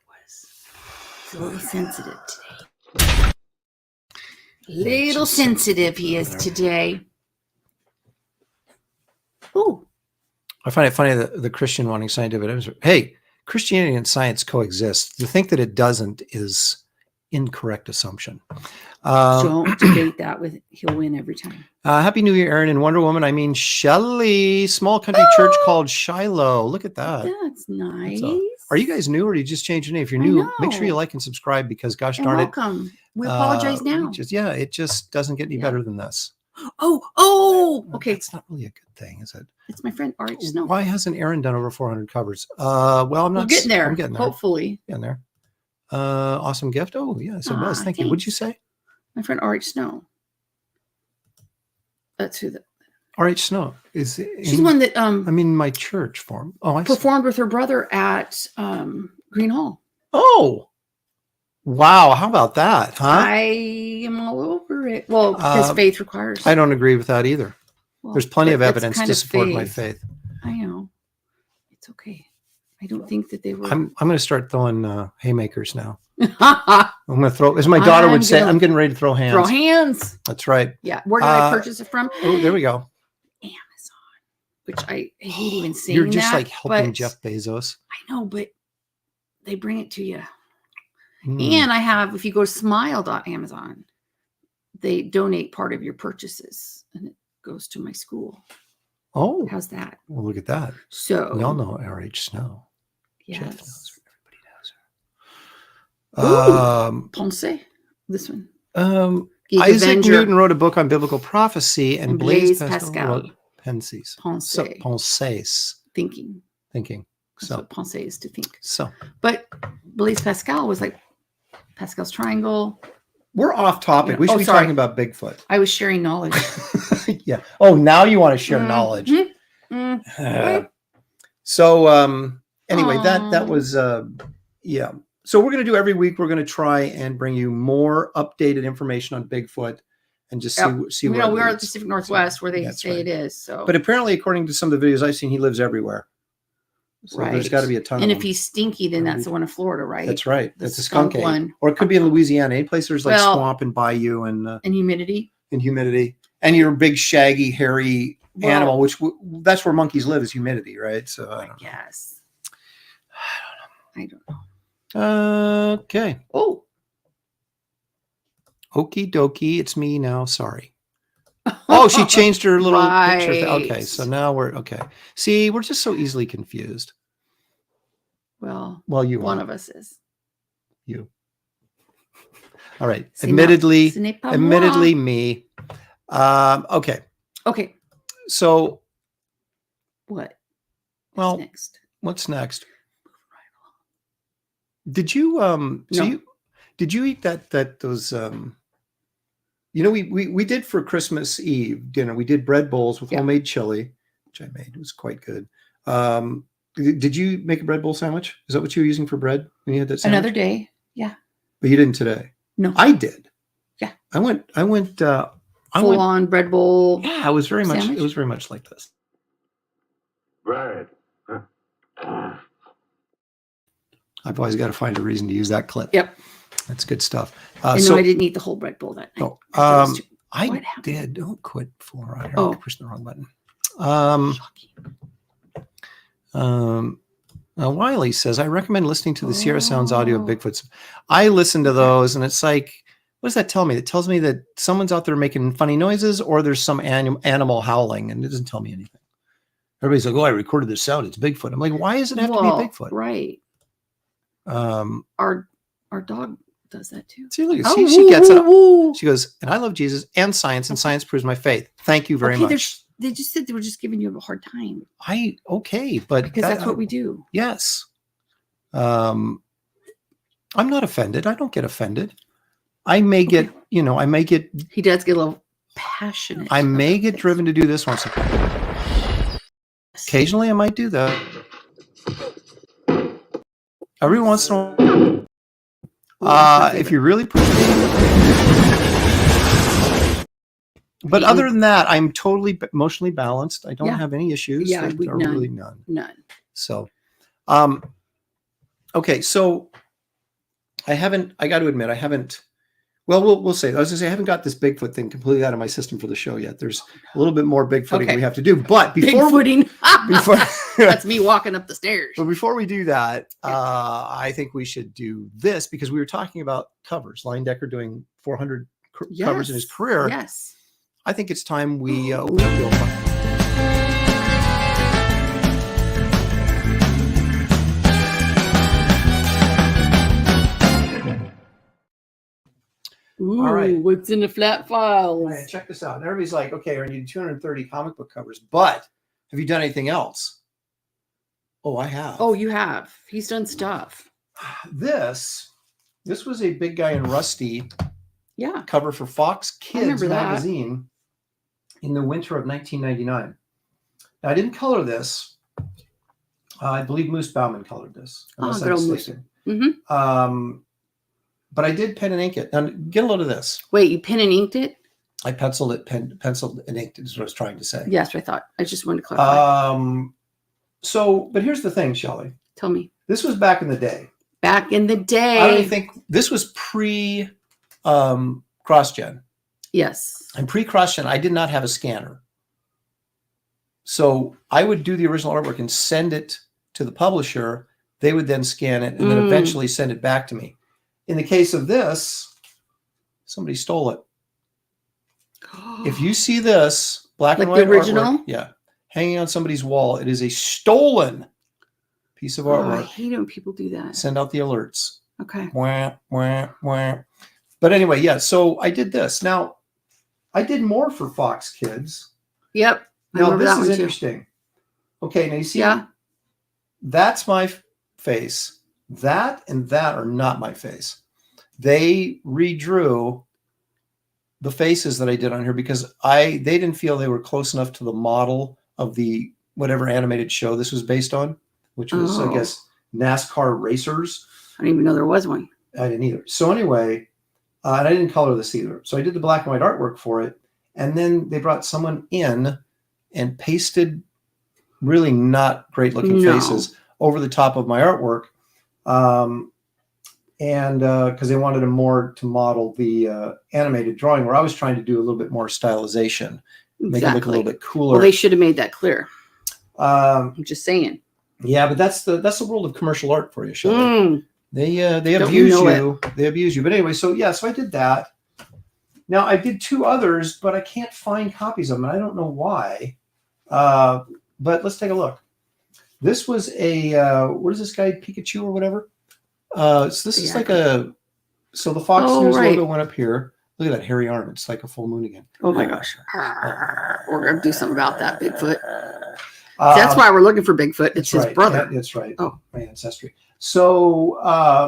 was a little sensitive today. Little sensitive he is today. Ooh. I find it funny that the Christian wanting scientific evidence. Hey, Christianity and science coexist. To think that it doesn't is incorrect assumption. Don't debate that with he'll win every time. Happy New Year, Aaron and Wonder Woman. I mean, Shelley, small country church called Shiloh. Look at that. That's nice. Are you guys new or did you just change your name? If you're new, make sure you like and subscribe because gosh darn it. Welcome. We apologize now. It just doesn't get any better than this. Okay. It's not really a good thing, is it? It's my friend RH Snow. Why hasn't Aaron done over 400 covers? Well, I'm not. We're getting there. I'm getting there. Hopefully. Getting there. Awesome gift. Oh, yes, it was. Thank you. What'd you say? My friend RH Snow. That's who the RH Snow is. She's one that I'm in my church form. Oh, I performed with her brother at Green Hall. Oh, wow! How about that, huh? I am all over it. Well, because faith requires. I don't agree with that either. Well, there's plenty of evidence to support my faith. I know. It's okay. I don't think that they were. I'm going to start throwing haymakers now. I'm going to throw, as my daughter would say, I'm getting ready to throw hands. Throw hands. That's right. Yeah. Where did I purchase it from? Oh, there we go. Amazon, which I hate even saying. You're just that, like helping Jeff Bezos. I know, but they bring it to you. And I have, if you go to smile.amazon, they donate part of your purchases and it goes to my school. Oh, how's that? Well, look at that. So we all know RH Snow. Yes. Jeff knows her. Everybody knows her. Ponce, this one. Isaac Avenger. Newton wrote a book on biblical prophecy, and Blaise Pascal wrote Ponce. Ponces. Thinking. So that's what Ponce is to think. So, but Blaise Pascal was like Pascal's triangle. We're off topic. We should be talking about Bigfoot. I was sharing knowledge. Yeah. Oh, now you want to share knowledge. So anyway, that was yeah. So we're going to do every week. We're going to try and bring you more updated information on Bigfoot and just see where we're at the Pacific Northwest where they say it is. So, but apparently, according to some of the videos I've seen, he lives everywhere. So there's got to be a ton. And of if he's stinky, then that's the one in Florida, right? That's right. The That's a skunk one, or it could be in Louisiana. Any place there's like swamp and bayou and humidity. And your big shaggy hairy animal, which that's where monkeys live, is humidity, right? So I guess. I don't know. Okay. Oh. Okie dokie. It's me now. Sorry. Oh, she changed her little picture. Okay. So now we're okay. See, we're just so easily confused. Well, you one are. Of us is. You. All right. Admittedly, me. Okay. Okay. So. What? Well, what's next? Did you no. Did you eat those we did for Christmas Eve dinner, we did bread bowls with homemade chili, which I made. It was quite good. Did you make a bread bowl sandwich? Is that what you were using for bread when you had that sandwich? Another day. Yeah. But you didn't today. No. I did. Yeah. I went full on bread bowl. Yeah, it was very much like this. Bread. I've always got to find a reason to use that clip. Yep. That's good stuff. I didn't eat the whole bread bowl that night. Oh, I did. Don't quit fooling around here. I'm pushing the wrong button. Wiley says, I recommend listening to the Sierra Sounds audio of Bigfoot. I listen to those and it's like, what does that tell me? It tells me that someone's out there making funny noises or there's some animal howling, and it doesn't tell me anything. Everybody's like, oh, I recorded this sound. It's Bigfoot. I'm like, why does it have to be Bigfoot? Right. Our dog does that too. See, look, she gets it. She goes, and I love Jesus and science and proves my faith. Thank you very much. They just said they were just giving you a hard time. But because that's what we do. Yes. I'm not offended. I don't get offended. I may get, you know, He does get a little passionate. I may get driven to do this once. Occasionally, I might do that. Every once in a while. If you really push me. But other than that, I'm totally emotionally balanced. I don't have any issues. Yeah, really none. None. So, okay. So I got to admit, I haven't, well, we'll say, I was gonna say, I haven't got this Bigfoot thing completely out of my system for the show yet. There's a little bit more Bigfooting we have to do, but before that's me walking up the stairs. But before we do that, I think we should do this because we were talking about covers. Leyendecker doing 400 covers in his career. Yes. I think it's time we open up the old book. Ooh, all right. What's in the flat files? Right, check this out. And everybody's like, okay, I need 230 comic book covers, but have you done anything else? Oh, I have. Oh, you have. He's done stuff. This was a Big Guy and Rusty cover for Fox Kids magazine in the winter of 1999. Now, I didn't color this. I believe Moose Bauman colored this. Good old Moose. But I did pen and ink it. Now, get a load of this. Wait, you pen and inked it? I penciled and inked it is what I was trying to say. Yes, I thought. I just wanted to clarify. But here's the thing, Shelley. Tell me. This was back in the day. Back in the day. I don't even think this was pre CrossGen. Yes. And pre CrossGen, I did not have a scanner. So I would do the original artwork and send it to the publisher. They would then scan it and then eventually send it back to me. In the case of this, somebody stole it. If you see this black and white original artwork, hanging on somebody's wall, it is a stolen piece of artwork. I hate when people do that. Send out the alerts. Okay. Wah, wah, wah. But anyway, so I did this. Now, I did more for Fox Kids. Yep. Now, this is interesting. Okay, now you see, that's my face. That and that are not my face. They redrew the faces that I did on here because they didn't feel they were close enough to the model of the whatever animated show this was based on, which was, I guess, NASCAR racers. I didn't even know there was one. I didn't either. So anyway, and I didn't color this either. So I did the black and white artwork for it. And then they brought someone in and pasted really not great looking faces over the top of my artwork. And because they wanted them more to model the animated drawing, where I was trying to do a little bit more stylization, make it look a little bit cooler. Well, they should have made that clear. I'm just saying. Yeah, but that's the world of commercial art for you, Shelley. They abuse you. They abuse you. But anyway, so I did that. Now I did two others, but I can't find copies of them. And I don't know why. But let's take a look. This was a what is this guy, Pikachu or whatever? So this is like the Fox News logo went up here. Look at that hairy arm. It's like a full moon again. Oh my gosh. We're going to do something about that, Bigfoot. That's why we're looking for Bigfoot. It's his brother. That's right. Oh, my ancestry. So,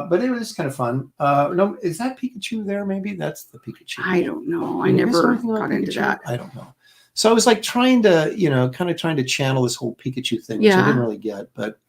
but it was kind of fun. No, is that Pikachu there? Maybe that's the Pikachu. I don't know. I never got into that. I don't know. So I was like trying to, channel this whole Pikachu thing, which I didn't really get. But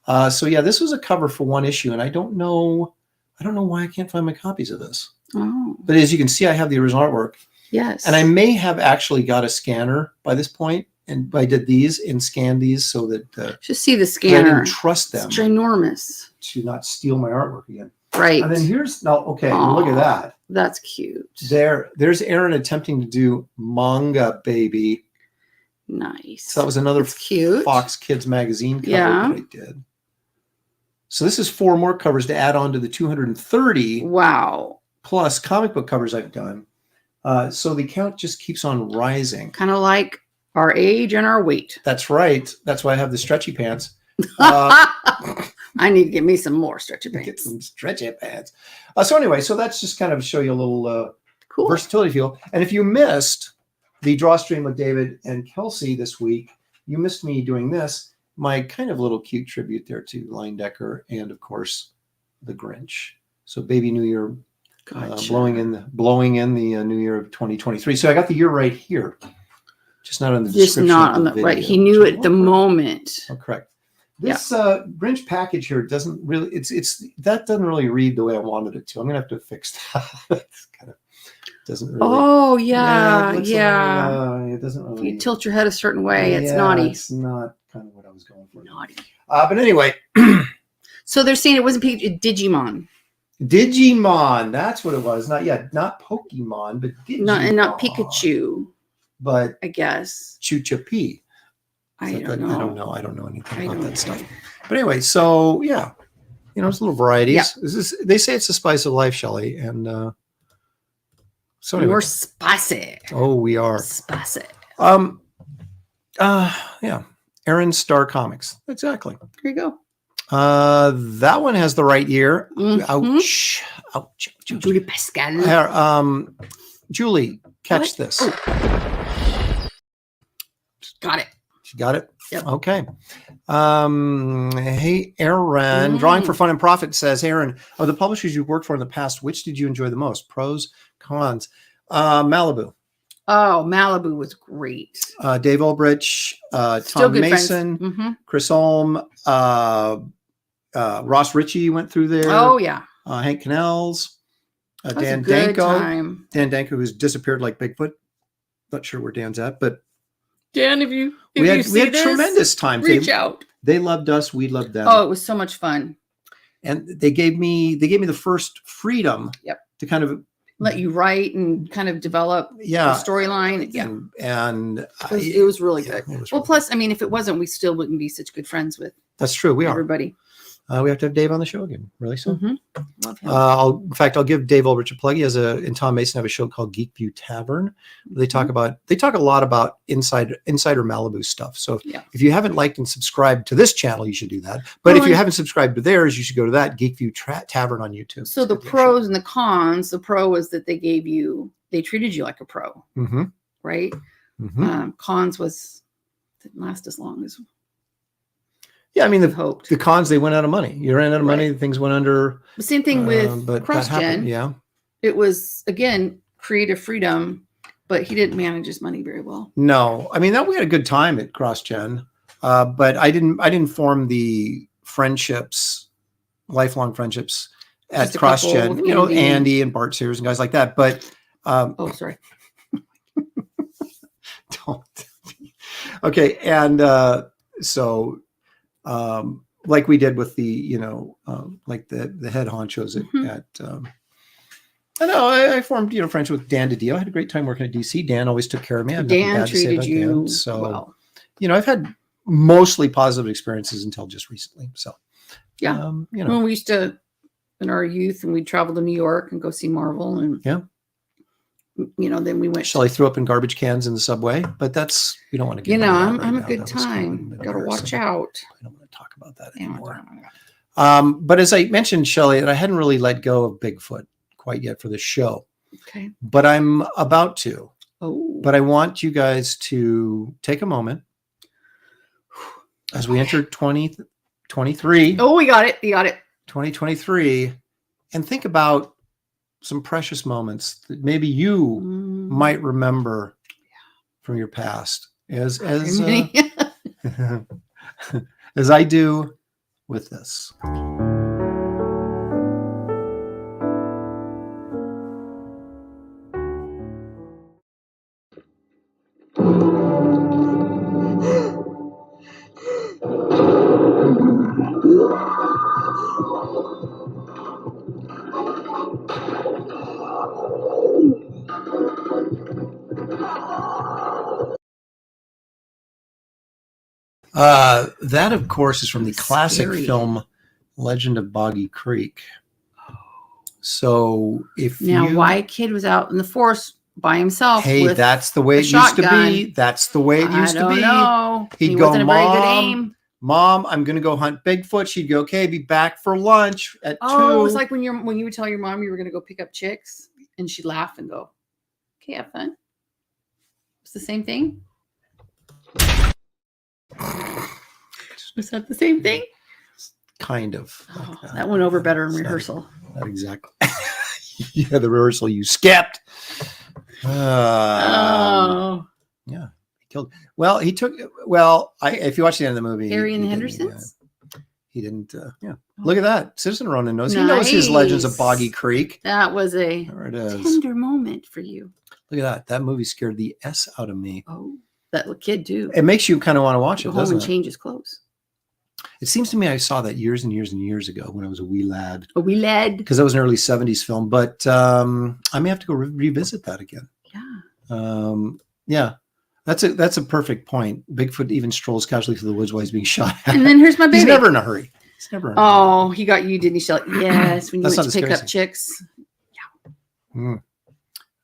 this was a cover for one issue, and I don't know why I can't find my copies of this. Oh. But as you can see, I have the original artwork. Yes. And I may have actually got a scanner by this point, and I did these and scanned these so that just see the scanner. I didn't trust them. It's ginormous. To not steal my artwork again. Right. And then here's look at that. That's cute. There's Aaron attempting to do Manga Baby. Nice. So that was another cute Fox Kids magazine cover that I did. So this is 4 more covers to add on to the 230. Wow. Plus comic book covers I've done. So the count just keeps on rising. Kind of like our age and our weight. That's right. That's why I have the stretchy pants. I need to get me some more stretchy pants. Get some stretchy pants. So anyway, so that's just kind of show you a little cool versatility feel. And if you missed the draw stream with David and Kelsey this week, you missed me doing this. My kind of little cute tribute there to Leyendecker and, of course, the Grinch. So Baby New Year Gotcha. blowing in the new year of 2023. So I got the year right here, just not on the Just description. not of on the the video, right. He knew which it the moment. Oh, correct. This Grinch package here doesn't really. That doesn't really read the way I wanted it to. I'm gonna have to fix that. It's kind of doesn't really. Oh yeah. It doesn't really. If you tilt your head a certain way, it's naughty. It's not kind of what I was going for. Naughty. But anyway. So they're saying it wasn't Digimon. Digimon, that's what it was. Not Pokemon, but Digimon. Not Pikachu. But I guess Chuchapi. I don't know. I don't know anything about that stuff. But anyway, so yeah, it's little varieties. Yeah. They say it's the spice of life, Shelley, and so anyway. We're spicy. Oh, we are spicy. Yeah, Aaron Star Comics, exactly. Here you go. That one has the right year. Mm-hmm. Ouch. Julie Pascal. Julie, catch this. Oh. Got it. She got it? Yep. Okay. Hey, Aaron. Drawing for Fun and Profit says, Aaron, of the publishers you've worked for in the past, which did you enjoy the most? Pros, cons? Malibu. Oh, Malibu was great. Dave Ulbrich, Tom Mason, Chris Olm, Ross Ritchie went through there. Oh, yeah. Hank Canels, Dan Danko. Dan Danko, who's disappeared like Bigfoot. Not sure where Dan's at, but Dan, if you we had this, tremendous time. Reach out. They loved us. We loved them. Oh, it was so much fun. And they gave me the first freedom. Yep. To kind of let you write and kind of develop the storyline. Yeah. And it was really good. Was well, plus, I mean, if it wasn't, we still wouldn't be such good friends with. That's true. We everybody. We have to have Dave on the show again really soon. Mm-hmm. Love him. In fact, I'll give Dave Ulrich a plug. He has and Tom Mason have a show called Geek View Tavern. They talk a lot about insider Malibu stuff. So if you haven't liked and subscribed to this channel, you should do that. But if you haven't subscribed to theirs, you should go to that Geek View Tavern on YouTube. So the pros and the cons. The pro was that they treated you like a pro, right? Cons was didn't last as long as. Yeah, I mean, the cons, they went out of money. You ran out of money, things went under. The same thing with CrossGen. Yeah. It was, again, creative freedom, but he didn't manage his money very well. No. I mean, we had a good time at CrossGen, but I didn't form the friendships, lifelong friendships at CrossGen. Andy and Bart Sears and guys like that. But sorry. Don't. Okay, and so like we did with the like the head honchos at I know I formed friendship with Dan DiDio. I had a great time working at DC. Dan always took care of me. Dan treated you well. I've had mostly positive experiences until just recently. So when we used to in our youth and we'd travel to New York and go see Marvel and then we went. Shelley threw up in garbage cans in the subway, but that's we don't want to get. I'm a good time. Got to watch out. I don't want to talk about that anymore. But as I mentioned, Shelley, that I hadn't really let go of Bigfoot quite yet for the show. Okay. But I'm about to. Oh. But I want you guys to take a moment as we enter 2023. Oh, we got it. You got it. 2023, and think about some precious moments that maybe you might remember from your past as as I do with this. That, of course, is from the classic film Legend of Boggy Creek. So why a kid was out in the forest by himself? Hey, that's the way it used to be. That's the way it used to be. Know. He'd go, Mom, I'm going to go hunt Bigfoot. She'd go, okay, be back for lunch at 2. Oh, it was like when you would tell your mom you were going to go pick up chicks, and she'd laugh and go, okay, have fun. It's the same thing. Was that the same thing? Kind of. That went over better in rehearsal. Not exactly. Yeah, the rehearsal you skipped. Oh. Yeah, he killed. Well, he took. Well, if you watch the end of the movie, Harry and the he didn't, Hendersons? he didn't. Yeah, look at that. Citizen Ronan knows. He Nice. knows his Legends of Boggy Creek. That was a There it is. tender moment for you. Look at that. That movie scared the S out of me. Oh, that little kid too. It makes you kind of want to watch Go it, home doesn't and it? change his clothes. It seems to me I saw that years and years and years ago when I was a wee lad. A wee lad. Because that was an early 70s film. But I may have to go revisit that again. Yeah. Yeah. That's a perfect point. Bigfoot even strolls casually through the woods while he's being shot at. And then here's my baby. He's never in a hurry. He's never in a hurry. Oh, he got you, didn't he, Shelley? Yes, when you That's went not to pick the up scary chicks.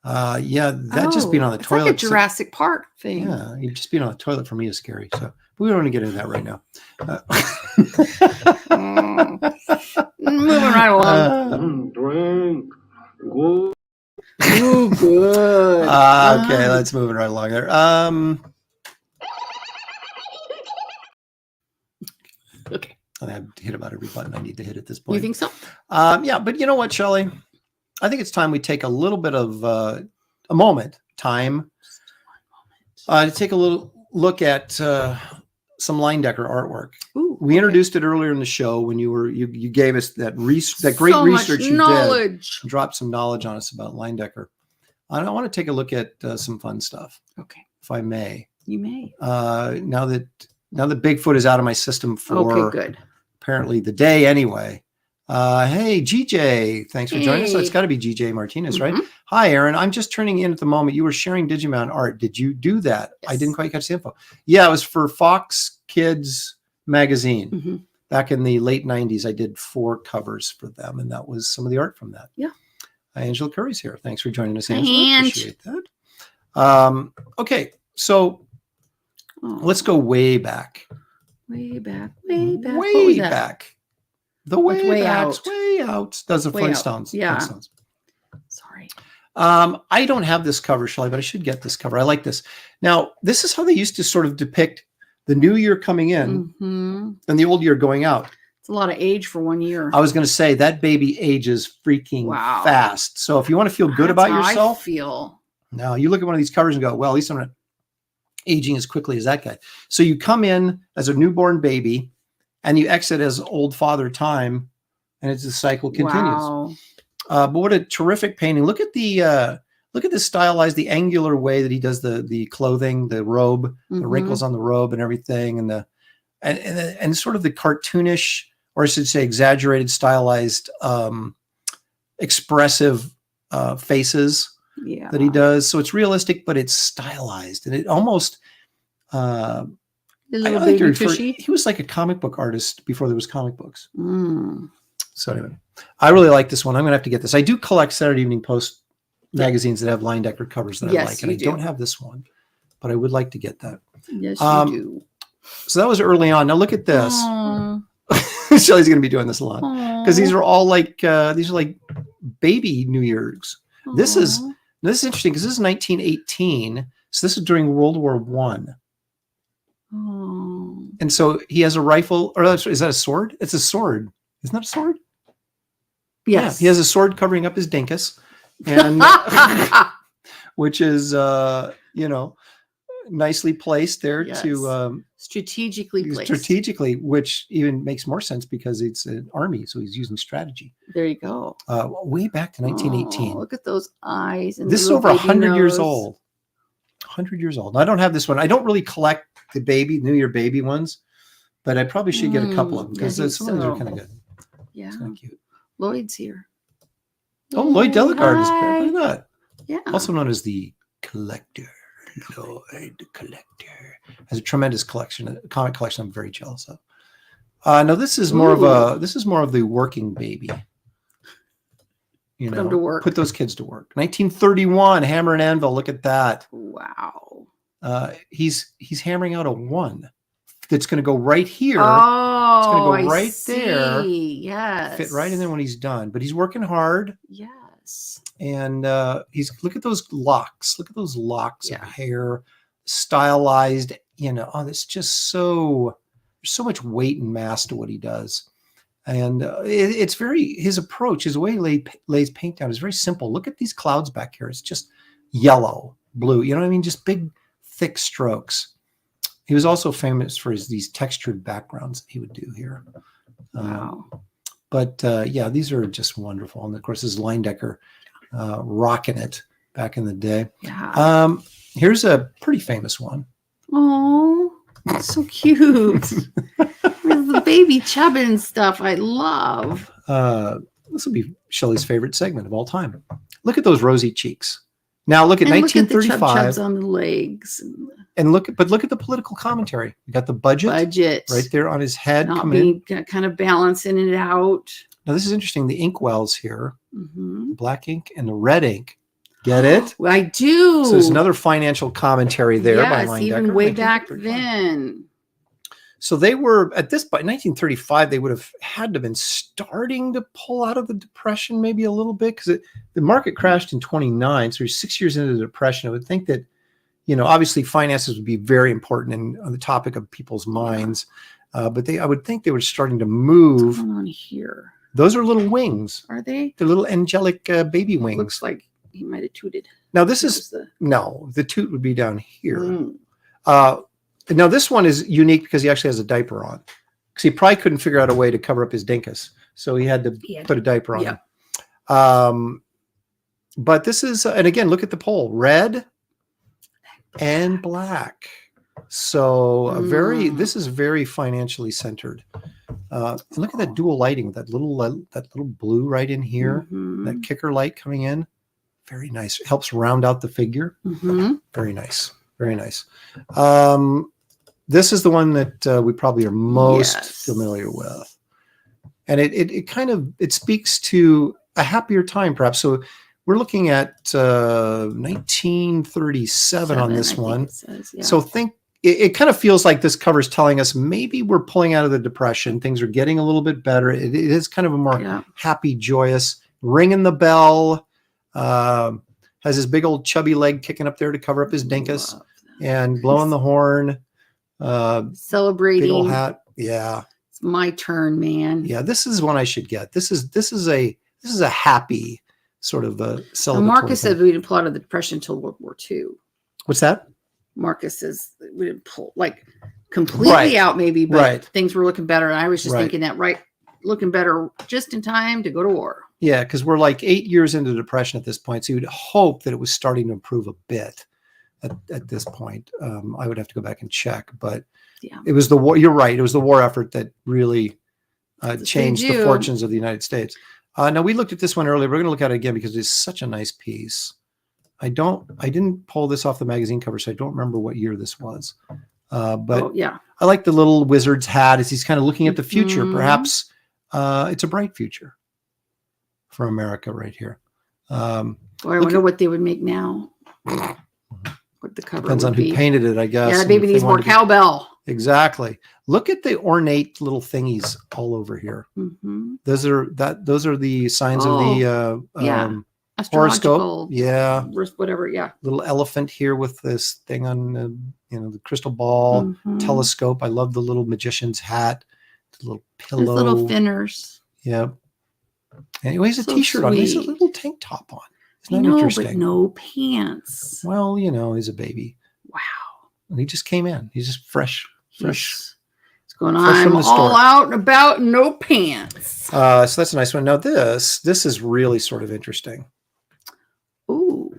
Yeah, that just being on the it's toilet. like a Jurassic Park thing. Yeah, just being on the toilet for me is scary. So we don't want to get into that right now. Moving right along. Drink. Go. Oh, good. Okay, let's move it right along there. Okay. I have hit about every button I need to hit at this point. You think so? Yeah, but you know what, Shelley? I think it's time we take a little bit of a time to take a little look at some Leyendecker artwork. Ooh, we introduced it earlier in the show when you gave us that great so research much you knowledge. did, dropped some knowledge on us about Leyendecker. I want to take a look at some fun stuff. Okay, if I may. You may. Now that Bigfoot is out of my system for good. Apparently the day anyway. Hey, GJ, thanks for joining us. So it's got to be GJ Martinez, right? Hi, Aaron. I'm just turning in at the moment. You were sharing Digimon art. Did you do that? Yes. I didn't quite catch the info. Yeah, it was for Fox Kids magazine. Back in the late 90s. I did 4 covers for them, and that was some of the art from that. Yeah. Angela Curry's here. Thanks for joining us, Angela. And Appreciate that. Okay, so let's go way back. Way back. Way back. The way out. Way out. Does the Flintstones. Yeah. Flintstones. Sorry. I don't have this cover, Shelley, but I should get this cover. I like this. Now, this is how they used to sort of depict the new year coming in and the old year going out. It's a lot of age for 1 year. I was going to say that baby ages freaking fast. So if you want to feel good about yourself, now you look at one of these covers and go, well, at least I'm not aging as quickly as that guy. So you come in as a newborn baby and you exit as old father time, and it's the cycle continues. Wow. But what a terrific painting! Look at the stylized, the angular way that he does the clothing, the robe, the wrinkles on the robe, and everything, and sort of the cartoonish, or I should say, exaggerated, stylized, expressive faces that he does. So it's realistic, but it's stylized, and it almost. He was like a comic book artist before there was comic books. So anyway, I really like this one. I'm going to have to get this. I do collect Saturday Evening Post magazines that have Leyendecker covers that I like, and I don't have this one, but I would like to get that. Yes, you do. So that was early on. Now look at this. Shelley's going to be doing this a lot because these are all like baby New Year's. This is interesting because this is 1918. So this is during World War One. And so he has a rifle, or is that a sword? It's a sword. Isn't that a sword? Yes. Yeah, he has a sword covering up his dinkus, and which is nicely placed there to strategically placed. Strategically, which even makes more sense because it's an army, so he's using strategy. There you go. Way back to 1918. Look at those eyes. And this is over 100 years old. 100 years old. I don't have this one. I don't really collect the New Year baby ones, but I probably should get a couple of them because some of these are kind of good. Yeah. It's kind of cute. Lloyd's here. Oh, Lloyd Delicard is here. Look at that. Yeah. Also known as the Collector. Lloyd Collector has a tremendous collection, a comic collection. I'm very jealous of. No, this is more of the working baby. Put them to work. Put those kids to work. 1931, Hammer and Anvil. Look at that. Wow. He's hammering out a 1 that's going to go right here. Oh, it's going to go right there. Yes. Fit right in there when he's done. But he's working hard. Yes. And look at those locks. Look at those locks of hair, stylized. It's just there's so much weight and mass to what he does. And it's very, his approach, his way he lays paint down is very simple. Look at these clouds back here. It's just yellow, blue, you know what I mean? Just big, thick strokes. He was also famous for these textured backgrounds that he would do here. Wow. But yeah, these are just wonderful. And of course, this is Leyendecker rocking it back in the day. Yeah. Here's a pretty famous one. Oh, that's so cute. The baby chubbin and stuff I love. This will be Shelley's favorite segment of all time. Look at those rosy cheeks. Now look at and 1935. Look at the chubs on the legs. And look at the political commentary. You got the budget right there on his head. Not being kind of balancing it out. Now this is interesting. The ink wells here, the black ink and the red ink. Get it? I do. So there's another financial commentary there by Leyendecker. Even way back then. So they were at this by 1935. They would have had to have been starting to pull out of the depression maybe a little bit because the market crashed in 29. So you're 6 years into the depression. I would think that, you know, obviously finances would be very important on the topic of people's minds. But I would think they were starting to move. What's going on here? Those are little wings. Are they? They're little angelic baby wings. Looks like he might have tooted. Now this is the toot would be down here. Now this one is unique because he actually has a diaper on. Because he probably couldn't figure out a way to cover up his dinkus, so he had to put a diaper on. Yeah. But this is, and again, look at the pole, red and black. So this is very financially centered. And look at that dual lighting with that little blue right in here, that kicker light coming in. Very nice. It helps round out the figure. Very nice. Very nice. This is the one that we probably are most familiar with. And it kind of, it speaks to a happier time, perhaps. So we're looking at 1937 on this one. So think, it kind of feels like this cover is telling us maybe we're pulling out of the depression. Things are getting a little bit better. It is kind of a more happy, joyous, ringing the bell. Has his big old chubby leg kicking up there to cover up his dinkus and blowing the horn. Celebrating. Big old hat. Yeah. It's my turn, man. Yeah, this is one I should get. This is a happy sort of a celebratory. Marcus said we didn't pull out of the depression until World War II. What's that? Marcus says we didn't pull like completely out maybe, but things were looking better. And I was just thinking that looking better just in time to go to war. Yeah, because we're like 8 years into the depression at this point. So you'd hope that it was starting to improve a bit at this point. I would have to go back and check, but it was the war. You're right. It was the war effort that really changed the fortunes of the United States. Now we looked at this one earlier. We're going to look at it again because it's such a nice piece. I didn't pull this off the magazine cover, so I don't remember what year this was. But I like the little wizard's hat as he's kind of looking at the future. Perhaps it's a bright future for America right here. I wonder what they would make now. What the cover depends on who painted it, I guess. Yeah, maybe needs more cowbell. Exactly. Look at the ornate little thingies all over here. Those are the signs of the horoscope. Yeah. Whatever. Yeah. Little elephant here with this thing on the crystal ball, telescope. I love the little magician's hat, the little pillow. His little finners. Yeah. Anyway, he has a t-shirt on. He has a little tank top on. Isn't that interesting? But no pants. Well, he's a baby. Wow. And he just came in. He's just fresh. What's going on? I'm all out and about, no pants. So that's a nice one. Now this is really sort of interesting. Ooh.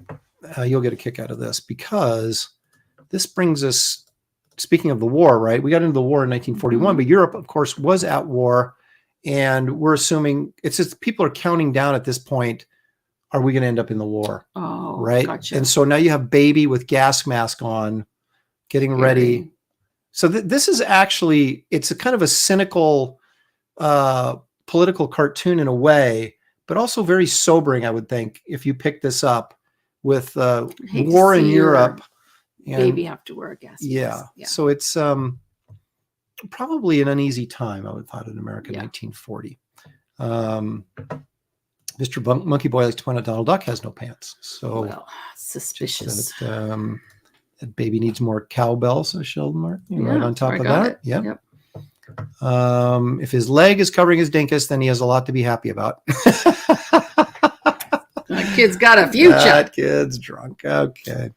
You'll get a kick out of this because this brings us, speaking of the war, right? We got into the war in 1941, but Europe, of course, was at war. And we're assuming it's just people are counting down at this point. Are we going to end up in the war? Oh, right. Gotcha. And so now you have baby with gas mask on, getting ready. So this is actually, it's a kind of a cynical political cartoon in a way, but also very sobering, I would think, if you pick this up with war in Europe. Baby have to wear a gas mask. Yeah. So it's probably an uneasy time, I would have thought, in America in 1940. Mr. Monkey Boy likes to point out Donald Duck has no pants. So suspicious. That baby needs more cowbell, so Sheldon Martin. Right on top of that. Yep. If his leg is covering his dinkus, then he has a lot to be happy about. That kid's got a future. That kid's drunk. Okay.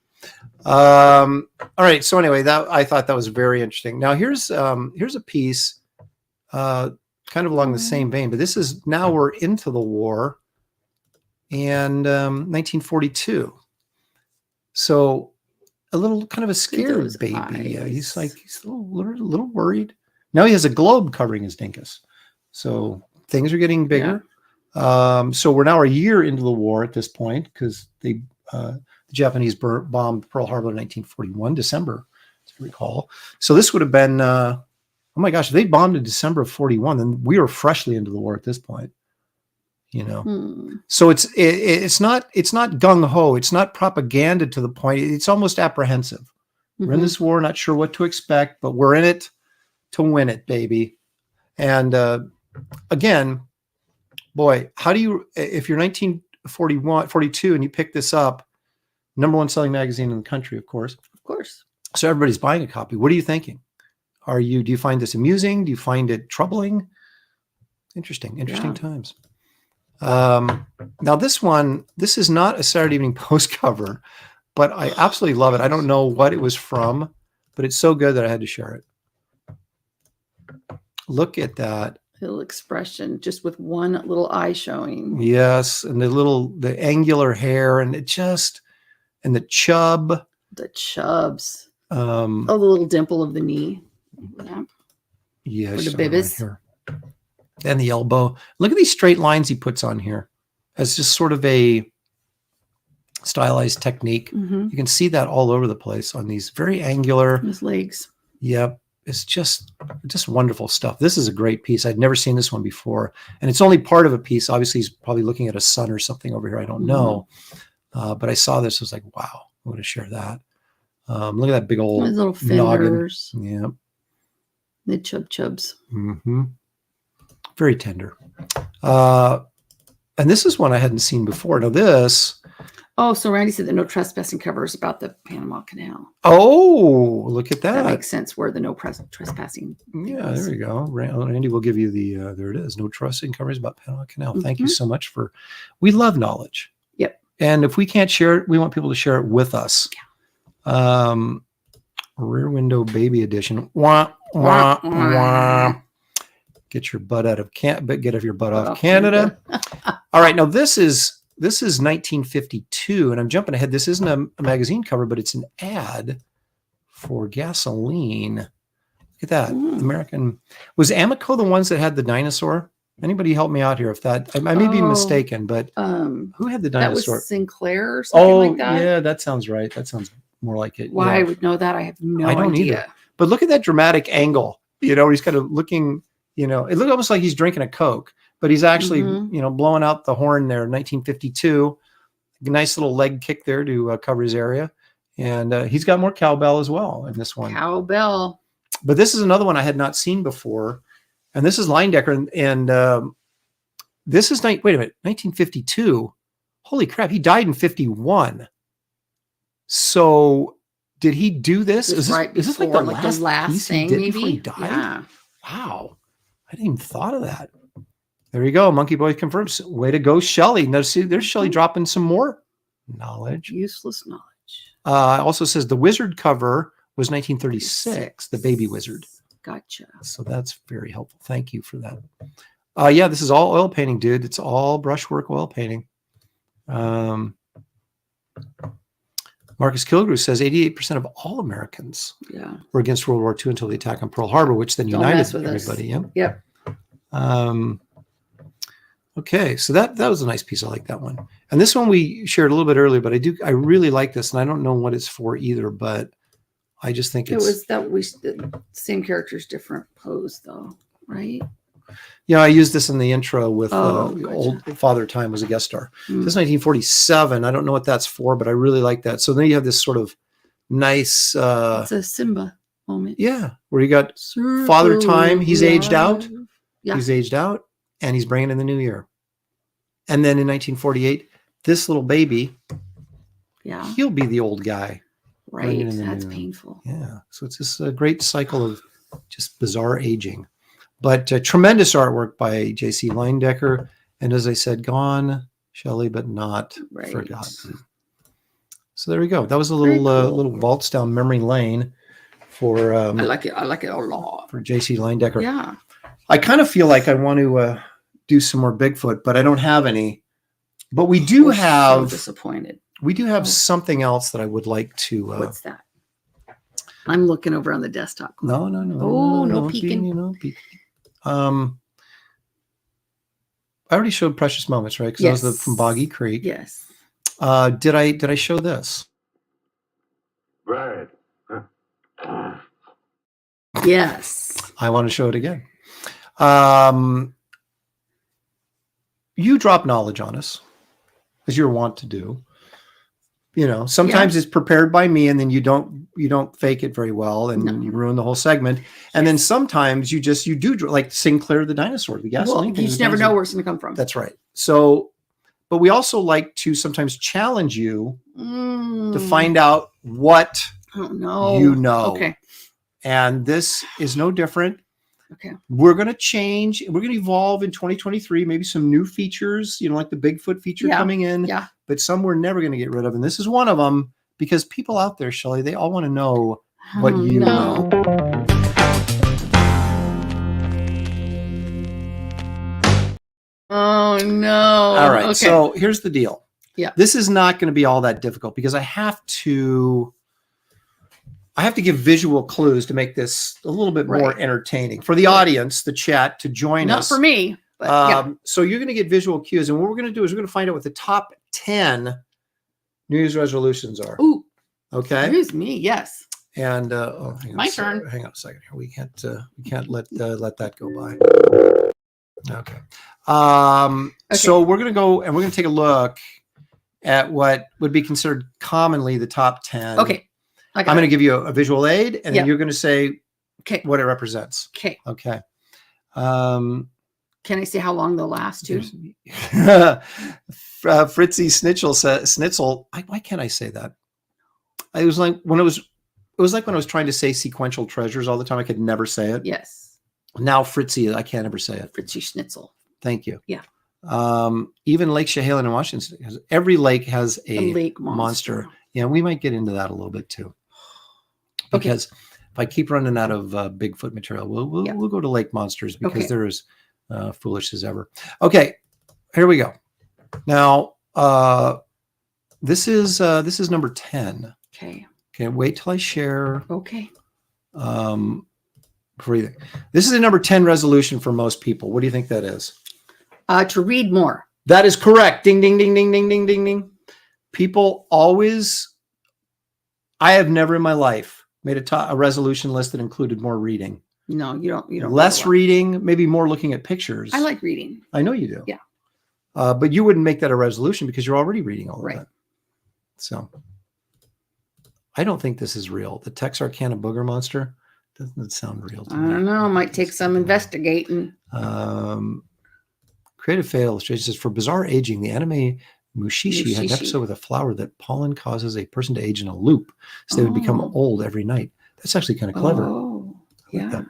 All right. So anyway, I thought that was very interesting. Now here's a piece, kind of along the same vein, but this is now we're into the war, and 1942. So a little kind of a scared baby. He's a little worried. Now he has a globe covering his dinkus. So things are getting bigger. Yeah. So we're now a year into the war at this point because the Japanese bombed Pearl Harbor in 1941, December, as I recall. So this would have been, oh my gosh, if they bombed in December of 41, then we were freshly into the war at this point. So it's not gung ho. It's not propaganda to the point. It's almost apprehensive. We're in this war, not sure what to expect, but we're in it to win it, baby. And again, boy, how do you, if you're 42 and you pick this up, #1 selling magazine in the country, of course. Of course. So everybody's buying a copy. What are you thinking? Do you find this amusing? Do you find it troubling? Interesting times. Now this is not a Saturday Evening Post cover, but I absolutely love it. I don't know what it was from, but it's so good that I had to share it. Look at that. Little expression, just with one little eye showing. Yes. And the angular hair and the chub. The chubs. The little dimple of the knee. Yeah. Yes. Or the bibis. Right, and the elbow. Look at these straight lines he puts on here as just sort of a stylized technique. You can see that all over the place on these very angular. His legs. Yep. It's just wonderful stuff. This is a great piece. I'd never seen this one before. And it's only part of a piece. Obviously, he's probably looking at a sun or something over here. I don't know. But I saw this. I was like, wow, I'm going to share that. Look at that big old his little fingers. Noggin. Yep. The chubs. Very tender. And this is one I hadn't seen before. Now this. Oh, so Randy said the no trespassing cover is about the Panama Canal. Oh, look at that. That makes sense where the no trespassing. Yeah, there we go. Randy will give you there it is. No trespassing covers about Panama Canal. Thank you so much we love knowledge. Yep. And if we can't share it, we want people to share it with us. Yeah. Rear Window Baby Edition. Wah, wah, wah. Get your butt out of get your butt off Canada. All right, now this is 1952, and I'm jumping ahead. This isn't a magazine cover, but it's an ad for gasoline. Look at that. American. Was Amoco the ones that had the dinosaur? Anybody help me out here? If that, I may be mistaken, but who had the dinosaur? That was Sinclair or something like that. Yeah, that sounds right. That sounds more like it. Why I would know that, I have no idea. I don't either. But look at that dramatic angle. He's kind of looking, it looked almost like he's drinking a Coke, but he's actually, blowing out the horn there. 1952, nice little leg kick there to cover his area. And he's got more cowbell as well in this one. Cowbell. But this is another one I had not seen before. And this is Leyendecker. And this is, wait a minute, 1952. Holy crap, he died in 51. So did he do this? Is this like the last piece thing he did maybe? Before he died? Yeah. Wow. I didn't even thought of that. There you go. Monkey Boy confirms. Way to go, Shelley. Now, see, there's Shelley dropping some more knowledge. Useless knowledge. Also says the Wizard cover was 1936, the Baby Wizard. Gotcha. So that's very helpful. Thank you for that. Yeah, this is all oil painting, dude. It's all brushwork oil painting. Marcus Kilgrew says 88% of all Americans were against World War II until the attack on Pearl Harbor, which then united everybody. Yep. Okay, so that was a nice piece. I like that one. And this one we shared a little bit earlier, but I really like this, and I don't know what it's for either, but I just think the same characters, different pose though, right? Yeah, I used this in the intro with gotcha. Old Father Time was a guest star. This is 1947. I don't know what that's for, but I really like that. So then you have this sort of nice. It's a Simba moment. Yeah, where you got Father Time. He's aged out. Yeah. He's aged out, and he's bringing in the new year. And then in 1948, this little baby, he'll be the old guy. Right, that's painful. Yeah, so it's this great cycle of just bizarre aging. But tremendous artwork by J.C. Leyendecker. And as I said, gone, Shelley, but not forgotten. So there we go. That was a little little waltz down memory lane for I like it. I like it a lot. For J.C. Leyendecker. Yeah. I kind of feel like I want to do some more Bigfoot, but I don't have any. But we do have. So disappointed. We do have something else that I would like to. What's that? I'm looking over on the desktop. No. Oh, no peeking. I already showed Precious Moments, right? Because that was from Boggy Creek. Yes. Did I show this? Right. Yes. I want to show it again. You drop knowledge on us, as you're wont to do. You know, sometimes it's prepared by me, and then you don't fake it very well, and you ruin the whole segment. And then sometimes you do like Sinclair the dinosaur, the gasoline. Well, you just never know where it's going to come from. That's right. So, but we also like to sometimes challenge you to find out what you know. Okay. And this is no different. Okay. We're going to change. We're going to evolve in 2023. Maybe some new features, like the Bigfoot feature coming in. Yeah. But some we're never going to get rid of. And this is one of them because people out there, Shelley, they all want to know what you know. Oh, no. All right. Okay. So here's the deal. Yeah. This is not going to be all that difficult because I have to give visual clues to make this a little bit more entertaining for the audience, the chat, to join us. Not for me. But So you're going to get visual cues. And what we're going to do is we're going to find out what the top 10 New Year's resolutions are. Ooh. Okay. Excuse me. Yes. And My turn. Hang on a second here. We can't let that go by. Okay. So we're going to go and we're going to take a look at what would be considered commonly the top 10. Okay. I'm going to give you a visual aid, and then you're going to say what it represents. Okay. Okay. Can I see how long they'll last too? Fritzy Snitzel. Why can't I say that? It was like when I was trying to say sequential treasures all the time. I could never say it. Yes. Now Fritzy, I can't ever say it. Fritzy Schnitzel. Thank you. Yeah. Even Lake Chehalis in Washington, every lake has a lake monster. Yeah, we might get into that a little bit too. Because if I keep running out of Bigfoot material, we'll go to lake monsters because they're as foolish as ever. Okay, here we go. This is number 10. Okay. Okay, wait till I share. Okay. Breathing. This is a number 10 resolution for most people. What do you think that is? To read more. That is correct. Ding, ding, ding, ding, ding, ding, ding, ding. People always. I have never in my life made a resolution list that included more reading. No, you don't. Less reading, maybe more looking at pictures. I like reading. I know you do. Yeah. But you wouldn't make that a resolution because you're already reading all of that. So I don't think this is real. The Texarkana booger monster doesn't sound real to me. I don't know. Might take some investigating. Creative Fail Illustration says, for bizarre aging, the anime Mushishi had an episode with a flower that pollen causes a person to age in a loop. So they would become old every night. That's actually kind of clever. Oh, yeah.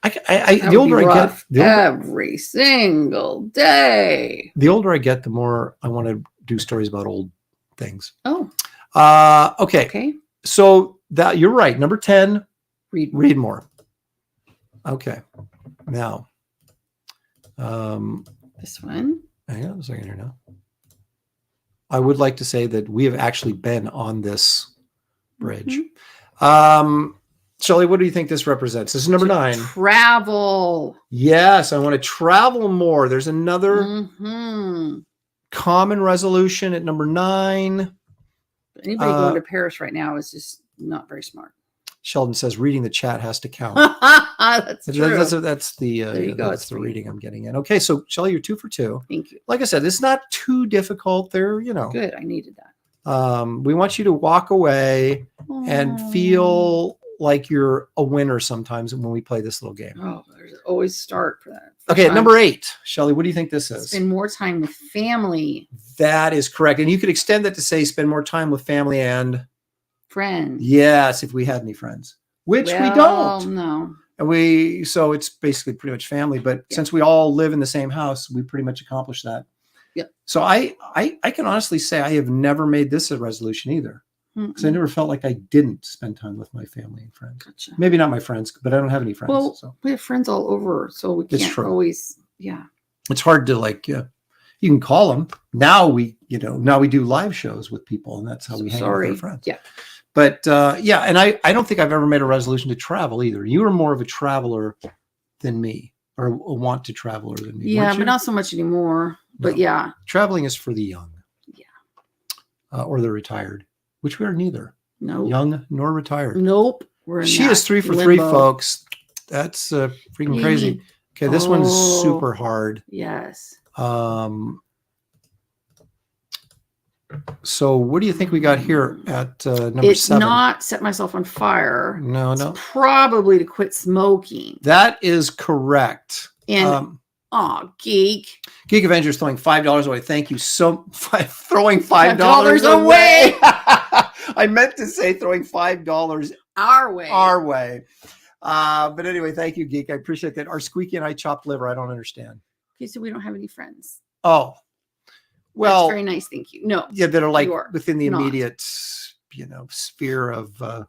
The older I get, every single day. The older I get, the more I want to do stories about old things. Oh. Okay. So that you're right. Number 10, read more. Okay. Now, this one. Hang on a second here now. I would like to say that we have actually been on this bridge. Shelley, what do you think this represents? This is number 9. Travel. Yes, I want to travel more. There's another common resolution at number 9. Anybody going to Paris right now is just not very smart. Sheldon says reading the chat has to count. That's true. That's the reading I'm getting in. Okay, so Shelley, you're 2 for 2. Thank you. Like I said, it's not too difficult. They're, Good. I needed that. We want you to walk away and feel like you're a winner sometimes when we play this little game. Oh, there's always start for that. Okay, number 8. Shelley, what do you think this is? Spend more time with family. That is correct. And you could extend that to say spend more time with family and friends. Yes, if we had any friends. Which we don't. No. And so it's basically pretty much family, but since we all live in the same house, we pretty much accomplished that. Yep. So I can honestly say I have never made this a resolution either. Because I never felt like I didn't spend time with my family and friends. Gotcha. Maybe not my friends, but I don't have any friends. Well, so. we have friends all over, so we can't always. Yeah. It's hard to you can call them. Now we do live shows with people, and that's how we hang out with our friends. Yeah. But and I don't think I've ever made a resolution to travel either. You are more of a traveler than me, or a want to traveler than me. Yeah, but not so much anymore. But yeah. Traveling is for the young. Yeah. Or the retired. Which we are neither. No. Young nor retired. Nope. She is 3 for 3, folks. That's freaking crazy. Okay, this one's super hard. Yes. So what do you think we got here at number it's 7? It's not set myself on fire. No. It's probably to quit smoking. That is correct. And geek. Geek Avengers throwing $5 away. Thank you so throwing $5 away. I meant to say throwing $5 our way. But anyway, thank you, Geek. I appreciate that. Our Squeaky and I chopped liver. I don't understand. Okay, so we don't have any friends. Oh, well, that's very nice. Thank you. No, yeah, that are within the immediate, sphere of.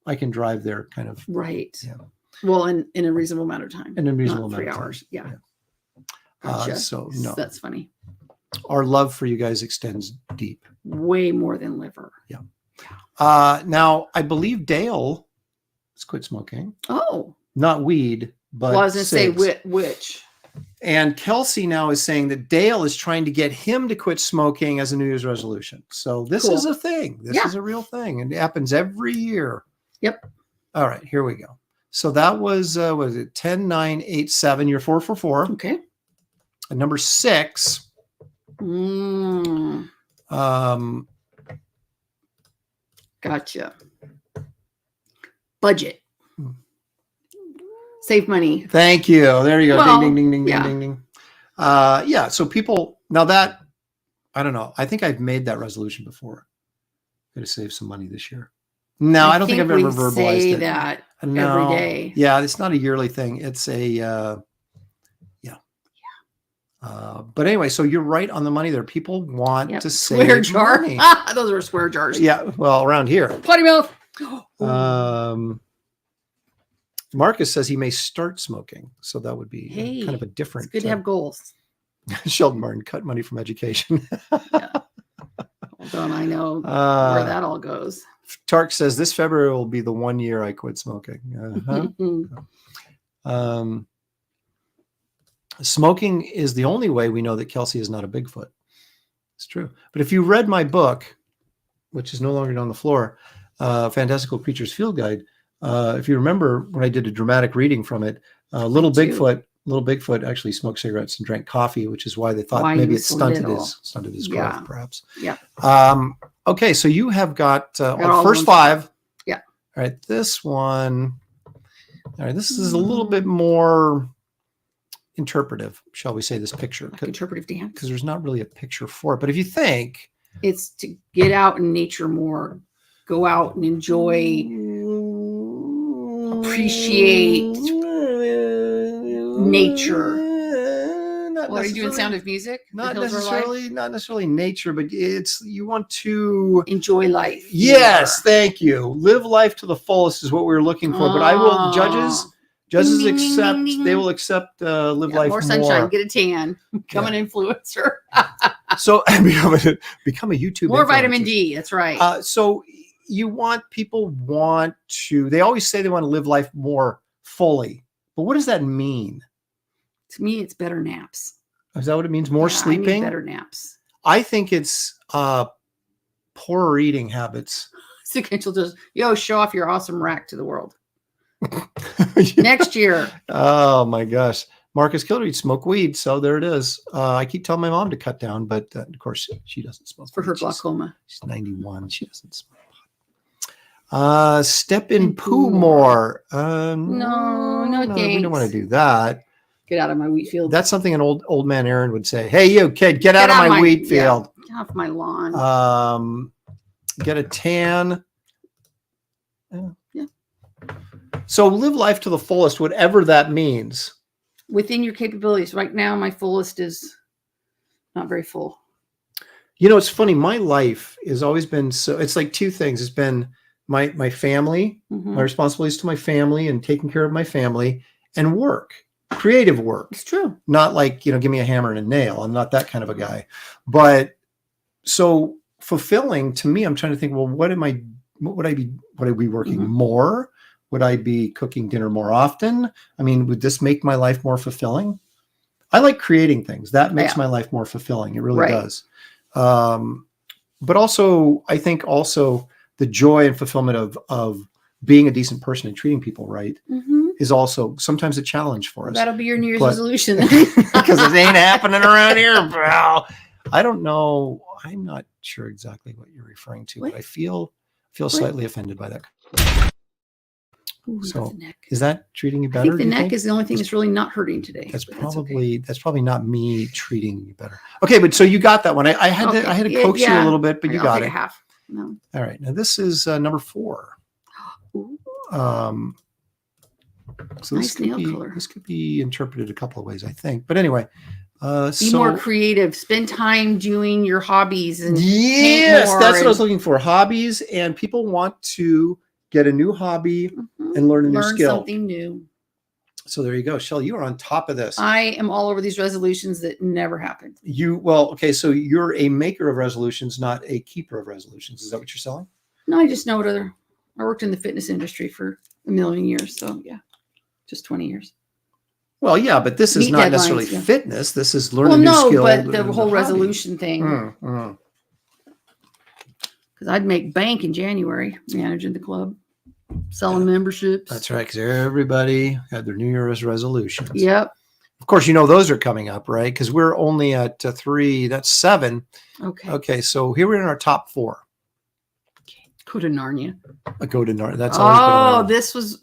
I can drive there, kind of. Right. Yeah. Well, in a reasonable amount of time. In a reasonable amount 3 of hours. Yeah. Gotcha. So no, that's funny. Our love for you guys extends deep. Way more than liver. Yeah. Now I believe Dale has quit smoking. Oh. Not weed, but I was going to say which. And Kelsey now is saying that Dale is trying to get him to quit smoking as a New Year's resolution. So this is a thing. This is a real thing. And it happens every year. Yep. All right, here we go. So that was 10, 9, 8, 7. You're 4 for 4. Okay. And number 6. Gotcha. Budget. Save money. Thank you. There you go. Well, ding, ding, ding, ding, ding, ding. So people, now that, I don't know. I think I've made that resolution before. Got to save some money this year. No, I don't think I've ever verbalized it. That every day. Yeah, it's not a yearly thing. It's a, but anyway, so you're right on the money there. People want to save square jar. money. Those are square jars. Yeah, well, around here. Potty mouth. Marcus says he may start smoking, so that would be kind of a different. It's good to have goals. Sheldon Martin, cut money from education. Don't I know where that all goes? Tark says this February will be the 1 year I quit smoking. Smoking is the only way we know that Kelsey is not a Bigfoot. It's true. But if you read my book, which is no longer on the floor, Fantastical Creatures Field Guide, if you remember when I did a dramatic reading from it, Little Bigfoot actually smoked cigarettes and drank coffee, which is why they thought maybe it stunted his growth, perhaps. Yeah. Okay, so you have got first 5. Yeah. All right, this one. All right, this is a little bit more interpretive, shall we say, this picture. Like interpretive dance. Because there's not really a picture for it. But if you think. It's to get out in nature more, go out and enjoy, appreciate nature. Are you doing Sound of Music? Not necessarily nature, but you want to enjoy life. Yes, thank you. Live life to the fullest is what we were looking for. But I will judges accept. They will accept live life more sunshine. Get a tan. Become an influencer. So become a YouTube. More influencer. vitamin D. That's right. So people want to. They always say they want to live life more fully. But what does that mean? To me, it's better naps. Is that what it means? More sleeping? I need better naps. I think it's poorer eating habits. Sick Angel just, show off your awesome rack to the world. Next year. Oh my gosh. Marcus Kildare smoke weed. So there it is. I keep telling my mom to cut down, but of course she doesn't smoke. For her glaucoma. She's 91. She doesn't smoke. Step in poo more. No, thanks. We don't want to do that. Get out of my wheat field. That's something an old man Aaron would say. Hey, you kid, get out of my wheat field. Get off my lawn. Get a tan. Yeah. So live life to the fullest, whatever that means. Within your capabilities. Right now, my fullest is not very full. You know, it's funny. My life has always been it's like two things. It's been my family, my responsibilities to my family and taking care of my family, and work, creative work. It's true. Not like, give me a hammer and a nail. I'm not that kind of a guy. But so fulfilling to me, I'm trying to think, well, would I be working more? Would I be cooking dinner more often? I mean, would this make my life more fulfilling? I like creating things. That makes my life more fulfilling. It really does. But also, I think also the joy and fulfillment of being a decent person and treating people right is also sometimes a challenge for us. That'll be your New Year's resolution. Because it ain't happening around here, pal. I don't know. I'm not sure exactly what you're referring to, but I feel slightly offended by that. Ooh, so is that treating you better? I think the neck is the only thing that's really not hurting today. That's probably not me treating you better. Okay, but so you got that one. I had to coax you a little bit, but you got it. Half. No. All right. Now this is number 4. So nice nail color. This could be interpreted a couple of ways, I think. But anyway, be more creative. Spend time doing your hobbies and yes, that's what I was looking for. Hobbies, and people want to get a new hobby and learn a new skill. Something new. So there you go. Shelley, you are on top of this. I am all over these resolutions that never happened. Okay, so you're a maker of resolutions, not a keeper of resolutions. Is that what you're selling? No, I just know I worked in the fitness industry for a million years. So yeah, just 20 years. Well, yeah, but this is not necessarily fitness. This is learning a new skill. But the whole resolution thing. Because I'd make bank in January, managing the club, selling memberships. That's right, because everybody had their New Year's resolutions. Yep. Of course, those are coming up, right? Because we're only at 3. That's 7. Okay. Okay, so here we're in our top 4. Go to Narnia. Go to Narnia. That's always been this was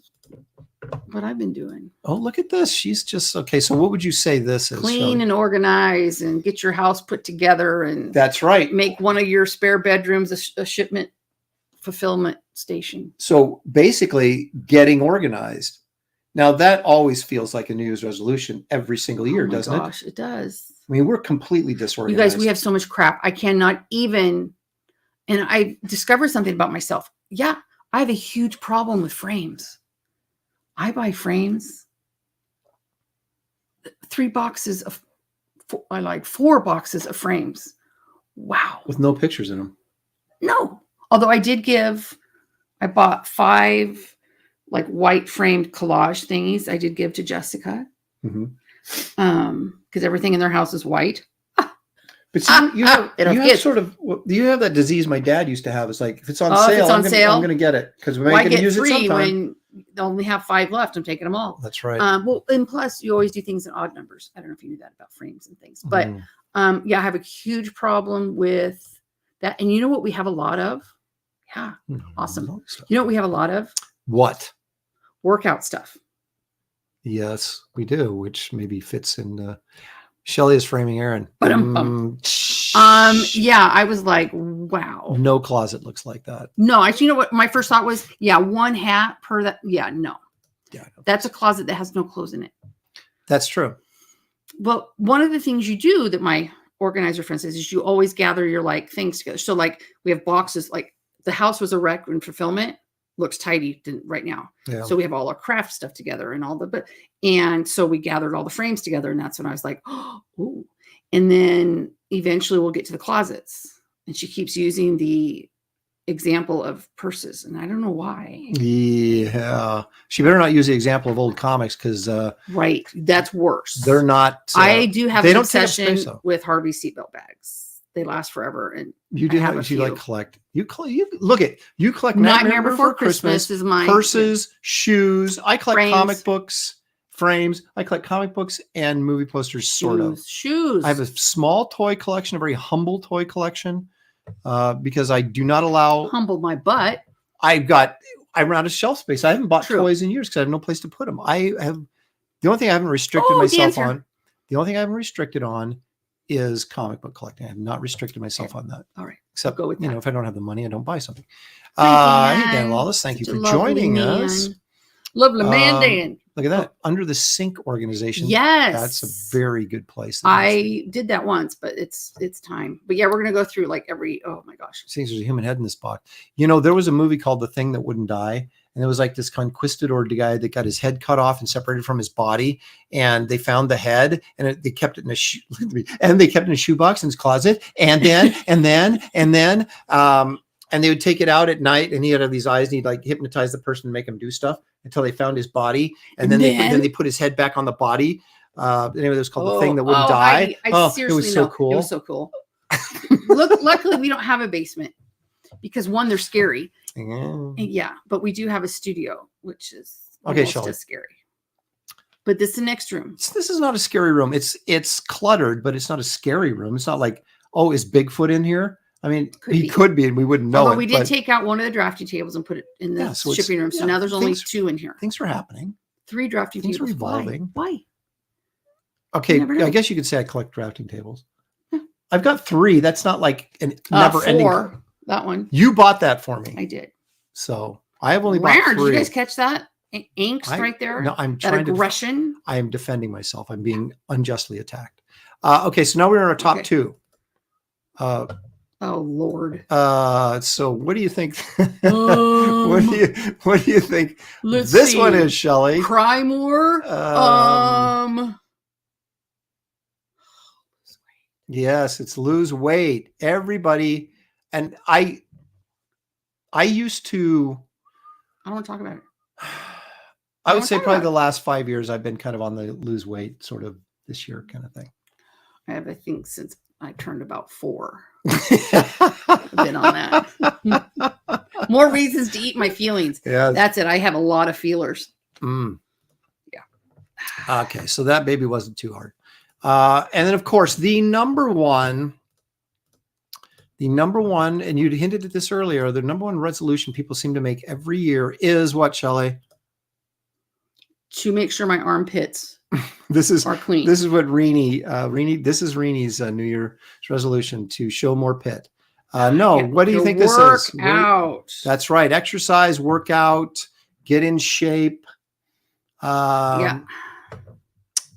what I've been doing. Oh, look at this. She's just okay. So what would you say this is? Clean and organize and get your house put together. And that's right. Make one of your spare bedrooms a shipment fulfillment station. So basically getting organized. Now that always feels like a New Year's resolution every single year, doesn't it? Gosh, it does. I mean, we're completely disorganized. You guys, we have so much crap. I cannot even, and I discovered something about myself. Yeah, I have a huge problem with frames. I buy frames, 3 boxes of, I like 4 boxes of frames. Wow. With no pictures in them. No. Although I bought 5 like white framed collage thingies I did give to Jessica. Because everything in their house is white. But see, you have that disease my dad used to have. It's like, if it's on sale, I'm going to get it. Because we're going to use it sometime. When they only have 5 left, I'm taking them all. That's right. Well, and plus you always do things in odd numbers. I don't know if you knew that about frames and things, but yeah, I have a huge problem with that. And you know what we have a lot of? Yeah. Awesome. You know what we have a lot of? What? Workout stuff. Yes, we do, which maybe fits in. Shelley is framing Aaron. Yeah, I was like, wow. No closet looks like that. No, actually, you know what my first thought was? Yeah, 1 hat per that. Yeah, no. Yeah, that's a closet that has no clothes in it. That's true. Well, one of the things you do that my organizer friend says is you always gather your like things together. So like we have boxes, like the house was a wreck in fulfillment. Looks tidy right now. Yeah. So we have all our craft stuff together and and so we gathered all the frames together, and that's when I was like, oh, ooh. And then eventually we'll get to the closets, and she keeps using the example of purses, and I don't know why. Yeah, she better not use the example of old comics because right, that's worse. They're not. I do have an obsession with Harvey seatbelt bags. They last forever, and you do have you like collect. You collect Nightmare Before Christmas is mine. Purses, shoes. I collect comic books, frames. I collect comic books and movie posters. Sort of shoes. I have a small toy collection, a very humble toy collection, because I do not allow. Humbled my butt. I ran out of shelf space. I haven't bought toys in years because I have no place to put them. The only thing I haven't restricted myself on. The only thing I haven't restricted on is comic book collecting. I have not restricted myself on that. All right. Except, go with if I don't have the money, I don't buy something. Hey, Dan Lawless, thank you for joining us. Lovely man, Dan. Look at that. Under the Sink organization. Yes. That's a very good place. I did that once, but it's time. But yeah, we're going to go through like every, oh my gosh. Seems there's a human head in this box. You know, there was a movie called The Thing That Wouldn't Die. And there was like this conquistador guy that got his head cut off and separated from his body. And they found the head and they kept it in a shoebox in his closet. And then, and they would take it out at night, and he had these eyes, and he'd like hypnotize the person and make him do stuff until they found his body. And then they put his head back on the body. Anyway, it was called The Thing That Wouldn't Die. I seriously it was so cool. It was so cool. Look, luckily we don't have a basement because one, they're scary. Yeah, but we do have a studio, which is Shelley. Just scary. But this is the next room. This is not a scary room. It's cluttered, but it's not a scary room. It's not like, oh, is Bigfoot in here? I mean, he could be, and we wouldn't know. Although we did take out one of the drafting tables and put it in the shipping room. So now there's only 2 in here. Things are happening. 3 drafting tables. Things are evolving. Why? Okay, I guess you could say I collect drafting tables. I've got 3. That's not like a never-ending. 4. That one. You bought that for me. I did. So I have only bought 3. Did you guys catch that? Inks right there. No, I'm that trying aggression. I am defending myself. I'm being unjustly attacked. Okay, so now we're in our top 2. Oh Lord. So what do you think? What do you think this one is, Shelley? Cry more? Yes, it's lose weight. Everybody, and I used to. I don't want to talk about it. I would say probably the last 5 years I've been kind of on the lose weight sort of this year kind of thing. I think since I turned about 4. I've been on that. More reasons to eat my feelings. Yeah, that's it. I have a lot of feelers. Yeah. Okay, so that baby wasn't too hard. And then of course the number one, and you'd hinted at this earlier, the number one resolution people seem to make every year is what, Shelley? To make sure my armpits are clean. This is what this is Reenie's New Year's resolution, to show more pit. What do you think this is? Work out. That's right. Exercise, work out, get in shape. Yeah.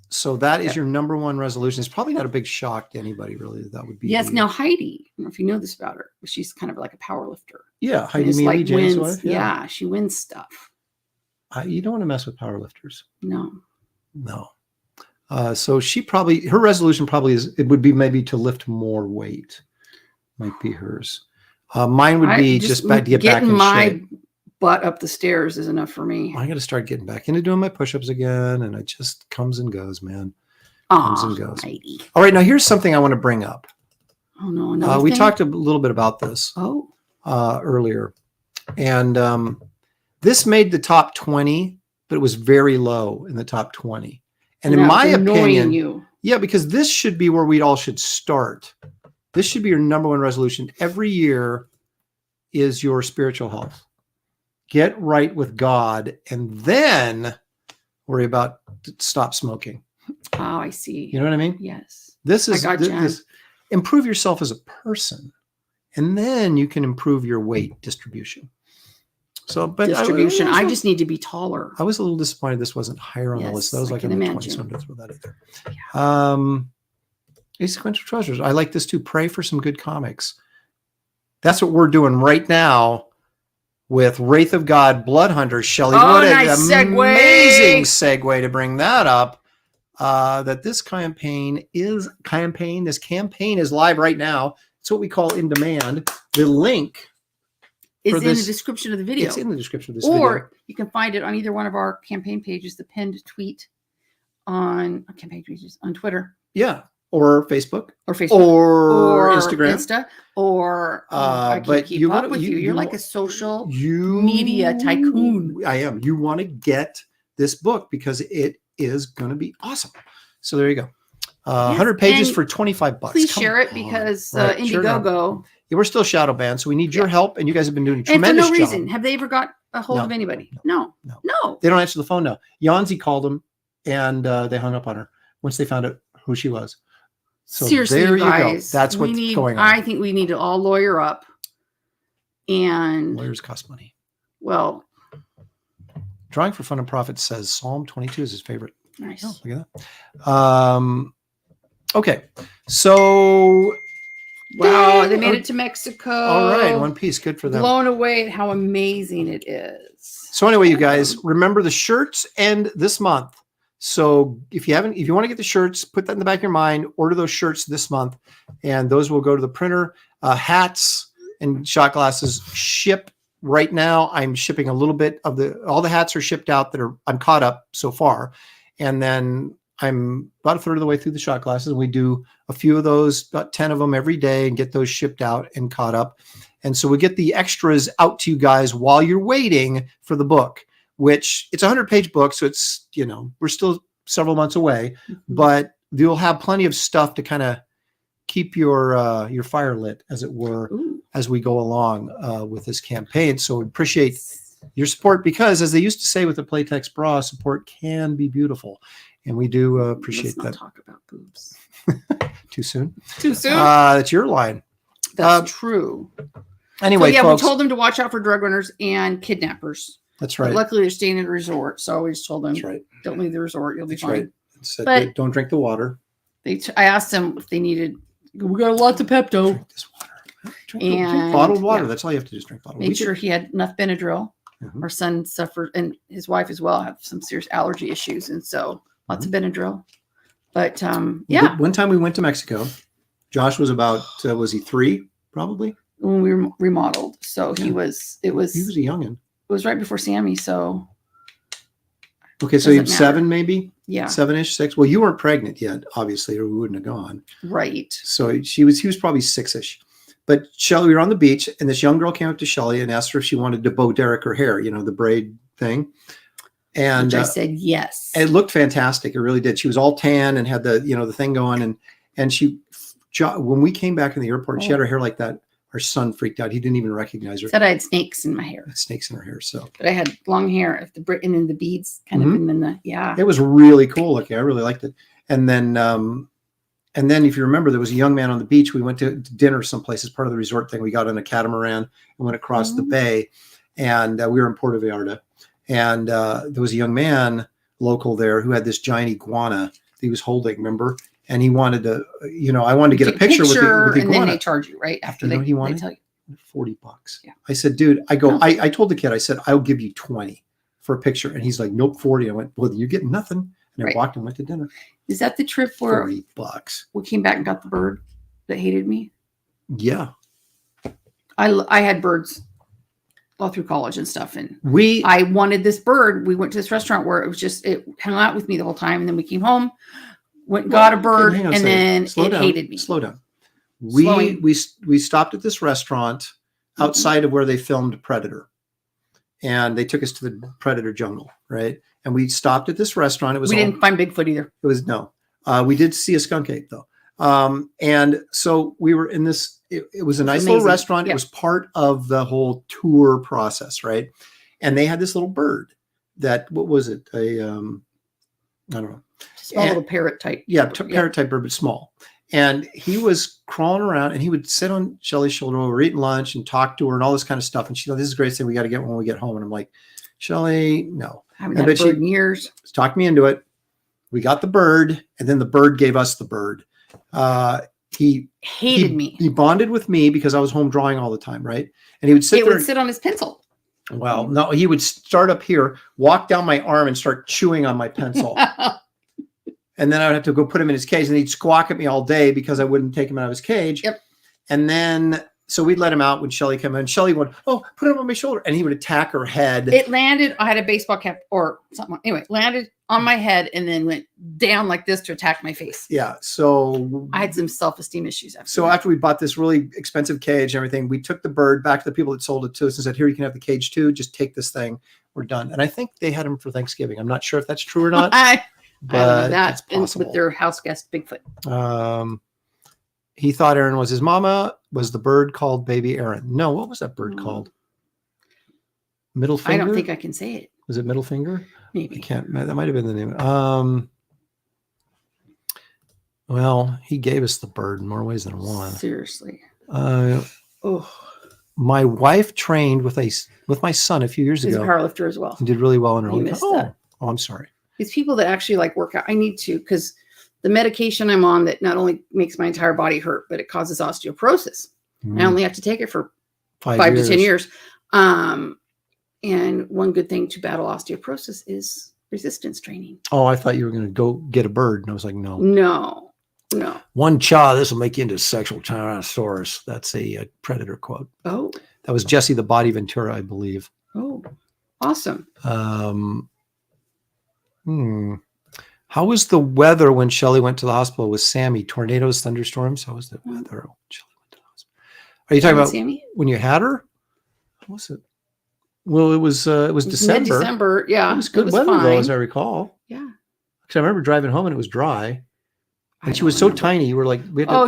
So that is your number one resolution. It's probably not a big shock to anybody, really. That would be. Yes. Now Heidi, I don't know if you know this about her, but she's kind of like a power lifter. Yeah, Heidi Mealy, James' wife. Yeah, she wins stuff. You don't want to mess with power lifters. No. So her resolution probably would be maybe to lift more weight. Might be hers. Mine would be just to get back in shape. Butt up the stairs is enough for me. I got to start getting back into doing my push-ups again, and it just comes and goes, man. Comes and goes. Heidi. All right, now here's something I want to bring up. Oh no! We talked a little bit about this earlier, and this made the top 20, but it was very low in the top 20. And in my opinion, because this should be where we all should start. This should be your number one resolution every year. Is your spiritual health. Get right with God, and then worry about stop smoking. Oh, I see. You know what I mean? Yes. This improve yourself as a person, and then you can improve your weight distribution. So, but I just need to be taller. I was a little disappointed this wasn't higher on the list. That was like in the 20s. So I'm going to throw that in there. Yeah. Sequential treasures. I like this too. Pray for some good comics. That's what we're doing right now with Wraith of God, Blood Hunters. Shelley, what an amazing segue to bring that up. That this campaign is live right now. It's what we call in demand. The link is in the description of the video. It's in the description of this video. Or you can find it on either one of our campaign pages, the pinned tweet on campaign pages on Twitter. Yeah. Or Facebook. Or Instagram. Insta. Or I can keep up with you. You're like a social media tycoon. I am. You want to get this book because it is going to be awesome. So there you go. 100 pages for $25. Please share it because Indiegogo. Yeah, we're still shadow banned, so we need your help, and you guys have been doing a tremendous job. And for no reason. Have they ever got a hold of anybody? No. They don't answer the phone now. Yanzi called them, and they hung up on her once they found out who she was. So seriously, there guys, you go. That's what's going on. I think we need to all lawyer up. And lawyers cost money. Well, Drawing for Fun and Profit says Psalm 22 is his favorite. Nice. Oh, look at that. Okay. So wow, they made it to Mexico. All right, one piece. Good for them. Blown away at how amazing it is. So anyway, you guys, remember the shirts end this month. So if you want to get the shirts, put that in the back of your mind, order those shirts this month, and those will go to the printer. Hats and shot glasses ship right now. I'm shipping a little bit of all the hats are shipped out I'm caught up so far. And then I'm about a third of the way through the shot glasses. And we do a few of those, about 10 of them every day, and get those shipped out and caught up. And so we get the extras out to you guys while you're waiting for the book, which it's a 100-page book. So it's, we're still several months away, but you'll have plenty of stuff to kind of keep your fire lit, as it were, as we go along with this campaign. So we appreciate your support, because as they used to say with the Playtex bra, support can be beautiful. And we do appreciate that. Let's not talk about boobs. Too soon? Too soon? That's your line. That's true. Anyway, so, folks, we told them to watch out for drug runners and kidnappers. That's right. But luckily, they're staying at a resort. So we just told them, that's right. Don't leave the resort. You'll be That's fine. right. Said, but don't drink the water. I asked them if they needed, we got lots of Pepto. Drink this water. Drink bottled water. That's all you have to do is drink bottled water. Make sure he had enough Benadryl. Our son suffered, and his wife as well, have some serious allergy issues. And so lots of Benadryl. But yeah. One time we went to Mexico. Josh was about, was he 3 probably? When we remodeled. So he was a youngin'. It was right before Sammy. So. Okay. So you 7 maybe? Yeah. 7-ish, 6. Well, you weren't pregnant yet, obviously, or we wouldn't have gone. Right. So he was probably 6-ish. But Shelley, we were on the beach, and this young girl came up to Shelley and asked her if she wanted to Bo Derek her hair, the braid thing. And which I said yes. It looked fantastic. It really did. She was all tan and had the, the thing going. And when we came back in the airport, she had her hair like that. Our son freaked out. He didn't even recognize her. Said I had snakes in my hair. Snakes in her hair. So, but I had long hair, and then the beads kind of in the It was really cool looking. I really liked it. And then if you remember, there was a young man on the beach. We went to dinner someplace as part of the resort thing. We got on a catamaran and went across the bay, and we were in Puerto Vallarta. And there was a young man local there who had this giant iguana that he was holding, remember? And he wanted to, I wanted to get a picture with the iguana. And then they charge you, right? After they tell you. $40. Yeah. I said, dude, I told the kid, I said, I'll give you 20 for a picture. And he's like, nope, 40. I went, well, you get nothing. And I walked and went to dinner. Is that the trip where $40 we came back and got the bird that hated me? Yeah. I had birds all through college and stuff. And I wanted this bird. We went to this restaurant where it hung out with me the whole time. And then we came home, went and got a bird, and then it hated me. Slow down. We stopped at this restaurant outside of where they filmed Predator. And they took us to the Predator jungle, right? And we stopped at this restaurant. We didn't find Bigfoot either. It was no. We did see a skunk ape though. And so we were in this, it was a nice little restaurant. Yeah. It was part of the whole tour process, right? And they had this little bird that, what was it? I don't know. Small little parrot type. Yeah, parrot type bird, but small. And he was crawling around, and he would sit on Shelley's shoulder while we were eating lunch and talk to her and all this kind of stuff. And she's like, this is a great thing we got to get when we get home. And I'm like, Shelley, no. I haven't had a bird in years. Talked me into it. We got the bird, and then the bird gave us the bird. He hated me. He bonded with me because I was home drawing all the time, right? And he would sit there. It would sit on his pencil. Well, no, he would start up here, walk down my arm, and start chewing on my pencil. And then I would have to go put him in his cage, and he'd squawk at me all day because I wouldn't take him out of his cage. Yep. And then, so we'd let him out when Shelley came in. Shelley would, oh, put him on my shoulder. And he would attack her head. It landed, I had a baseball cap or something. Anyway, landed on my head and then went down like this to attack my face. Yeah. So I had some self-esteem issues after So after we bought this really expensive cage and everything, we took the bird back to the people that sold it to us and said, here, you can have the cage too. Just take this thing. We're done. And I think they had him for Thanksgiving. I'm not sure if that's true or not. But that's possible. With their house guest Bigfoot. He thought Aaron was his mama. Was the bird called Baby Aaron? No, what was that bird called? Middle finger? I don't think I can say it. Was it middle finger? Maybe. I can't. That might have been the name. Well, he gave us the bird in more ways than one. Seriously. Oh. My wife trained with my son a few years He's ago. a powerlifter as well. And did really well in her You life. missed Oh, that. I'm sorry. These people that actually like work out, I need to, because the medication I'm on that not only makes my entire body hurt, but it causes osteoporosis. I only have to take it for 5 to 10 years. And one good thing to battle osteoporosis is resistance training. Oh, I thought you were going to go get a bird. And I was like, no. No. One chaw, this will make you into a sexual Tyrannosaurus. That's a Predator quote. Oh. That was Jesse the Body Ventura, I believe. Oh, awesome. How was the weather when Shelley went to the hospital with Sammy? Tornadoes, thunderstorms? How was the weather when Shelley went to the hospital? Are you talking about Sammy? When you had her? What was it? Well, it was December. December, yeah. It was good weather, though, as I recall. Yeah. Because I remember driving home and it was dry. And she was so tiny. You were like,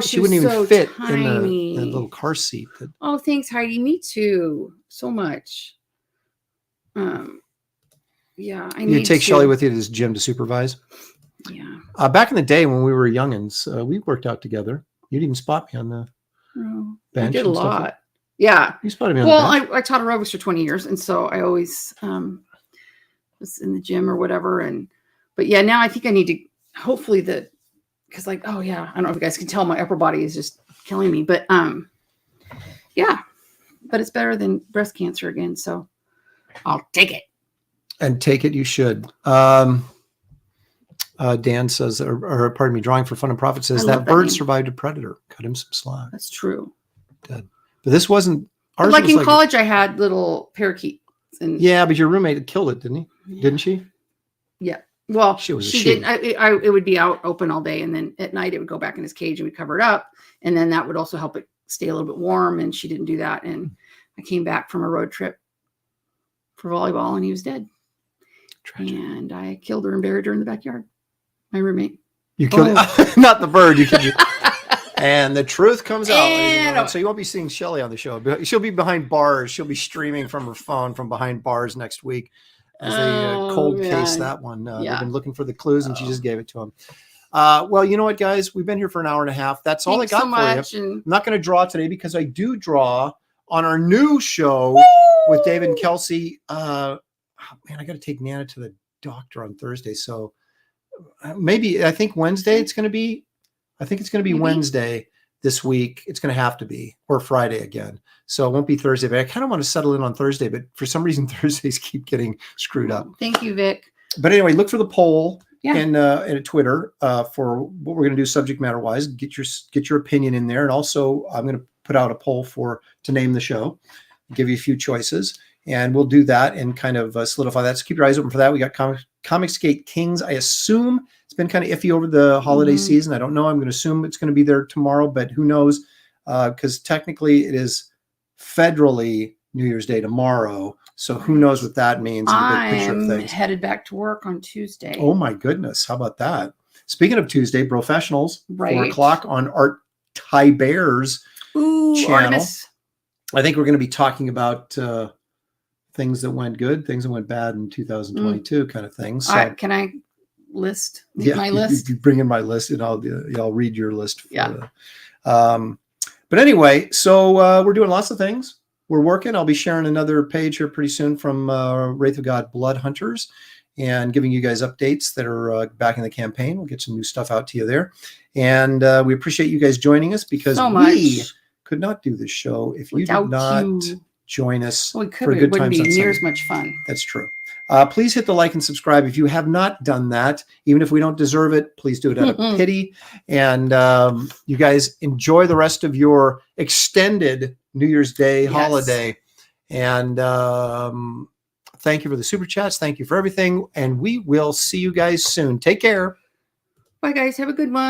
she wouldn't even so fit tiny. in the little car seat. Oh, thanks, Heidi. Me too. So much. Yeah, I need you take Shelley with you to this gym to supervise. Yeah. Back in the day when we were youngins, we worked out together. You'd even spot me on the bench. I did a lot. Yeah. You spotted me on the bench. I taught aerobics for 20 years, and so I always was in the gym or whatever. But yeah, now I think I need to hopefully because I don't know if you guys can tell, my upper body is just killing me. But yeah, but it's better than breast cancer again. So I'll take it. And take it, you should. Dan says, or pardon me, Drawing for Fun and Profit says that bird survived a predator. Cut him some slack. That's true. Dead. But this wasn't. Ours like was in college, I had little parakeets. Yeah, but your roommate had killed it, didn't he? Yeah. Didn't she? Yeah. Well, she didn't. It would be out open all day, and then at night it would go back in his cage and we'd cover it up, and then that would also help it stay a little bit warm. And she didn't do that. And I came back from a road trip for volleyball, and he was dead. Tragic. And I killed her and buried her in the backyard. My roommate. You killed not the bird. You killed. And the truth comes out. So you won't be seeing Shelley on the show. She'll be behind bars. She'll be streaming from her phone from behind bars next week as they cold case that one. They've been looking for the clues, and she just gave it to them. Well, you know what, guys? We've been here for an hour and a half. That's all I got for you. I'm not going to draw today because I do draw on our new show with David and Kelsey. Man, I got to take Nana to the doctor on Thursday. So maybe I think Wednesday it's going to be. I think it's going to be Wednesday this week. It's going to have to be, or Friday again. So it won't be Thursday, but I kind of want to settle in on Thursday, but for some reason Thursdays keep getting screwed up. Thank you, Vic. But anyway, look for the poll and Twitter for what we're going to do subject matter wise. Get your opinion in there. And also I'm going to put out a poll to name the show, give you a few choices, and we'll do that and kind of solidify that. So keep your eyes open for that. We got Comicsgate Kings. I assume it's been kind of iffy over the holiday season. I don't know. I'm going to assume it's going to be there tomorrow, but who knows? Because technically it is federally New Year's Day tomorrow. So who knows what that means in the big picture of things. I'm headed back to work on Tuesday. Oh my goodness. How about that? Speaking of Tuesday, Professionals, 4:00 on Art Ty Bear's channel. Artemis. I think we're going to be talking about things that went good, things that went bad in 2022 kind of things. So, can I list my list? You bring in my list and I'll read your list. But anyway, so we're doing lots of things. We're working. I'll be sharing another page here pretty soon from Wraith of God Blood Hunters and giving you guys updates that are back in the campaign. We'll get some new stuff out to you there. And we appreciate you guys joining us because we could not do this show if you did not join us for a good time. It wouldn't be near as much fun. That's true. Please hit the like and subscribe if you have not done that. Even if we don't deserve it, please do it out of pity. And you guys enjoy the rest of your extended New Year's Day holiday. And thank you for the super chats. Thank you for everything. And we will see you guys soon. Take care. Bye, guys. Have a good one.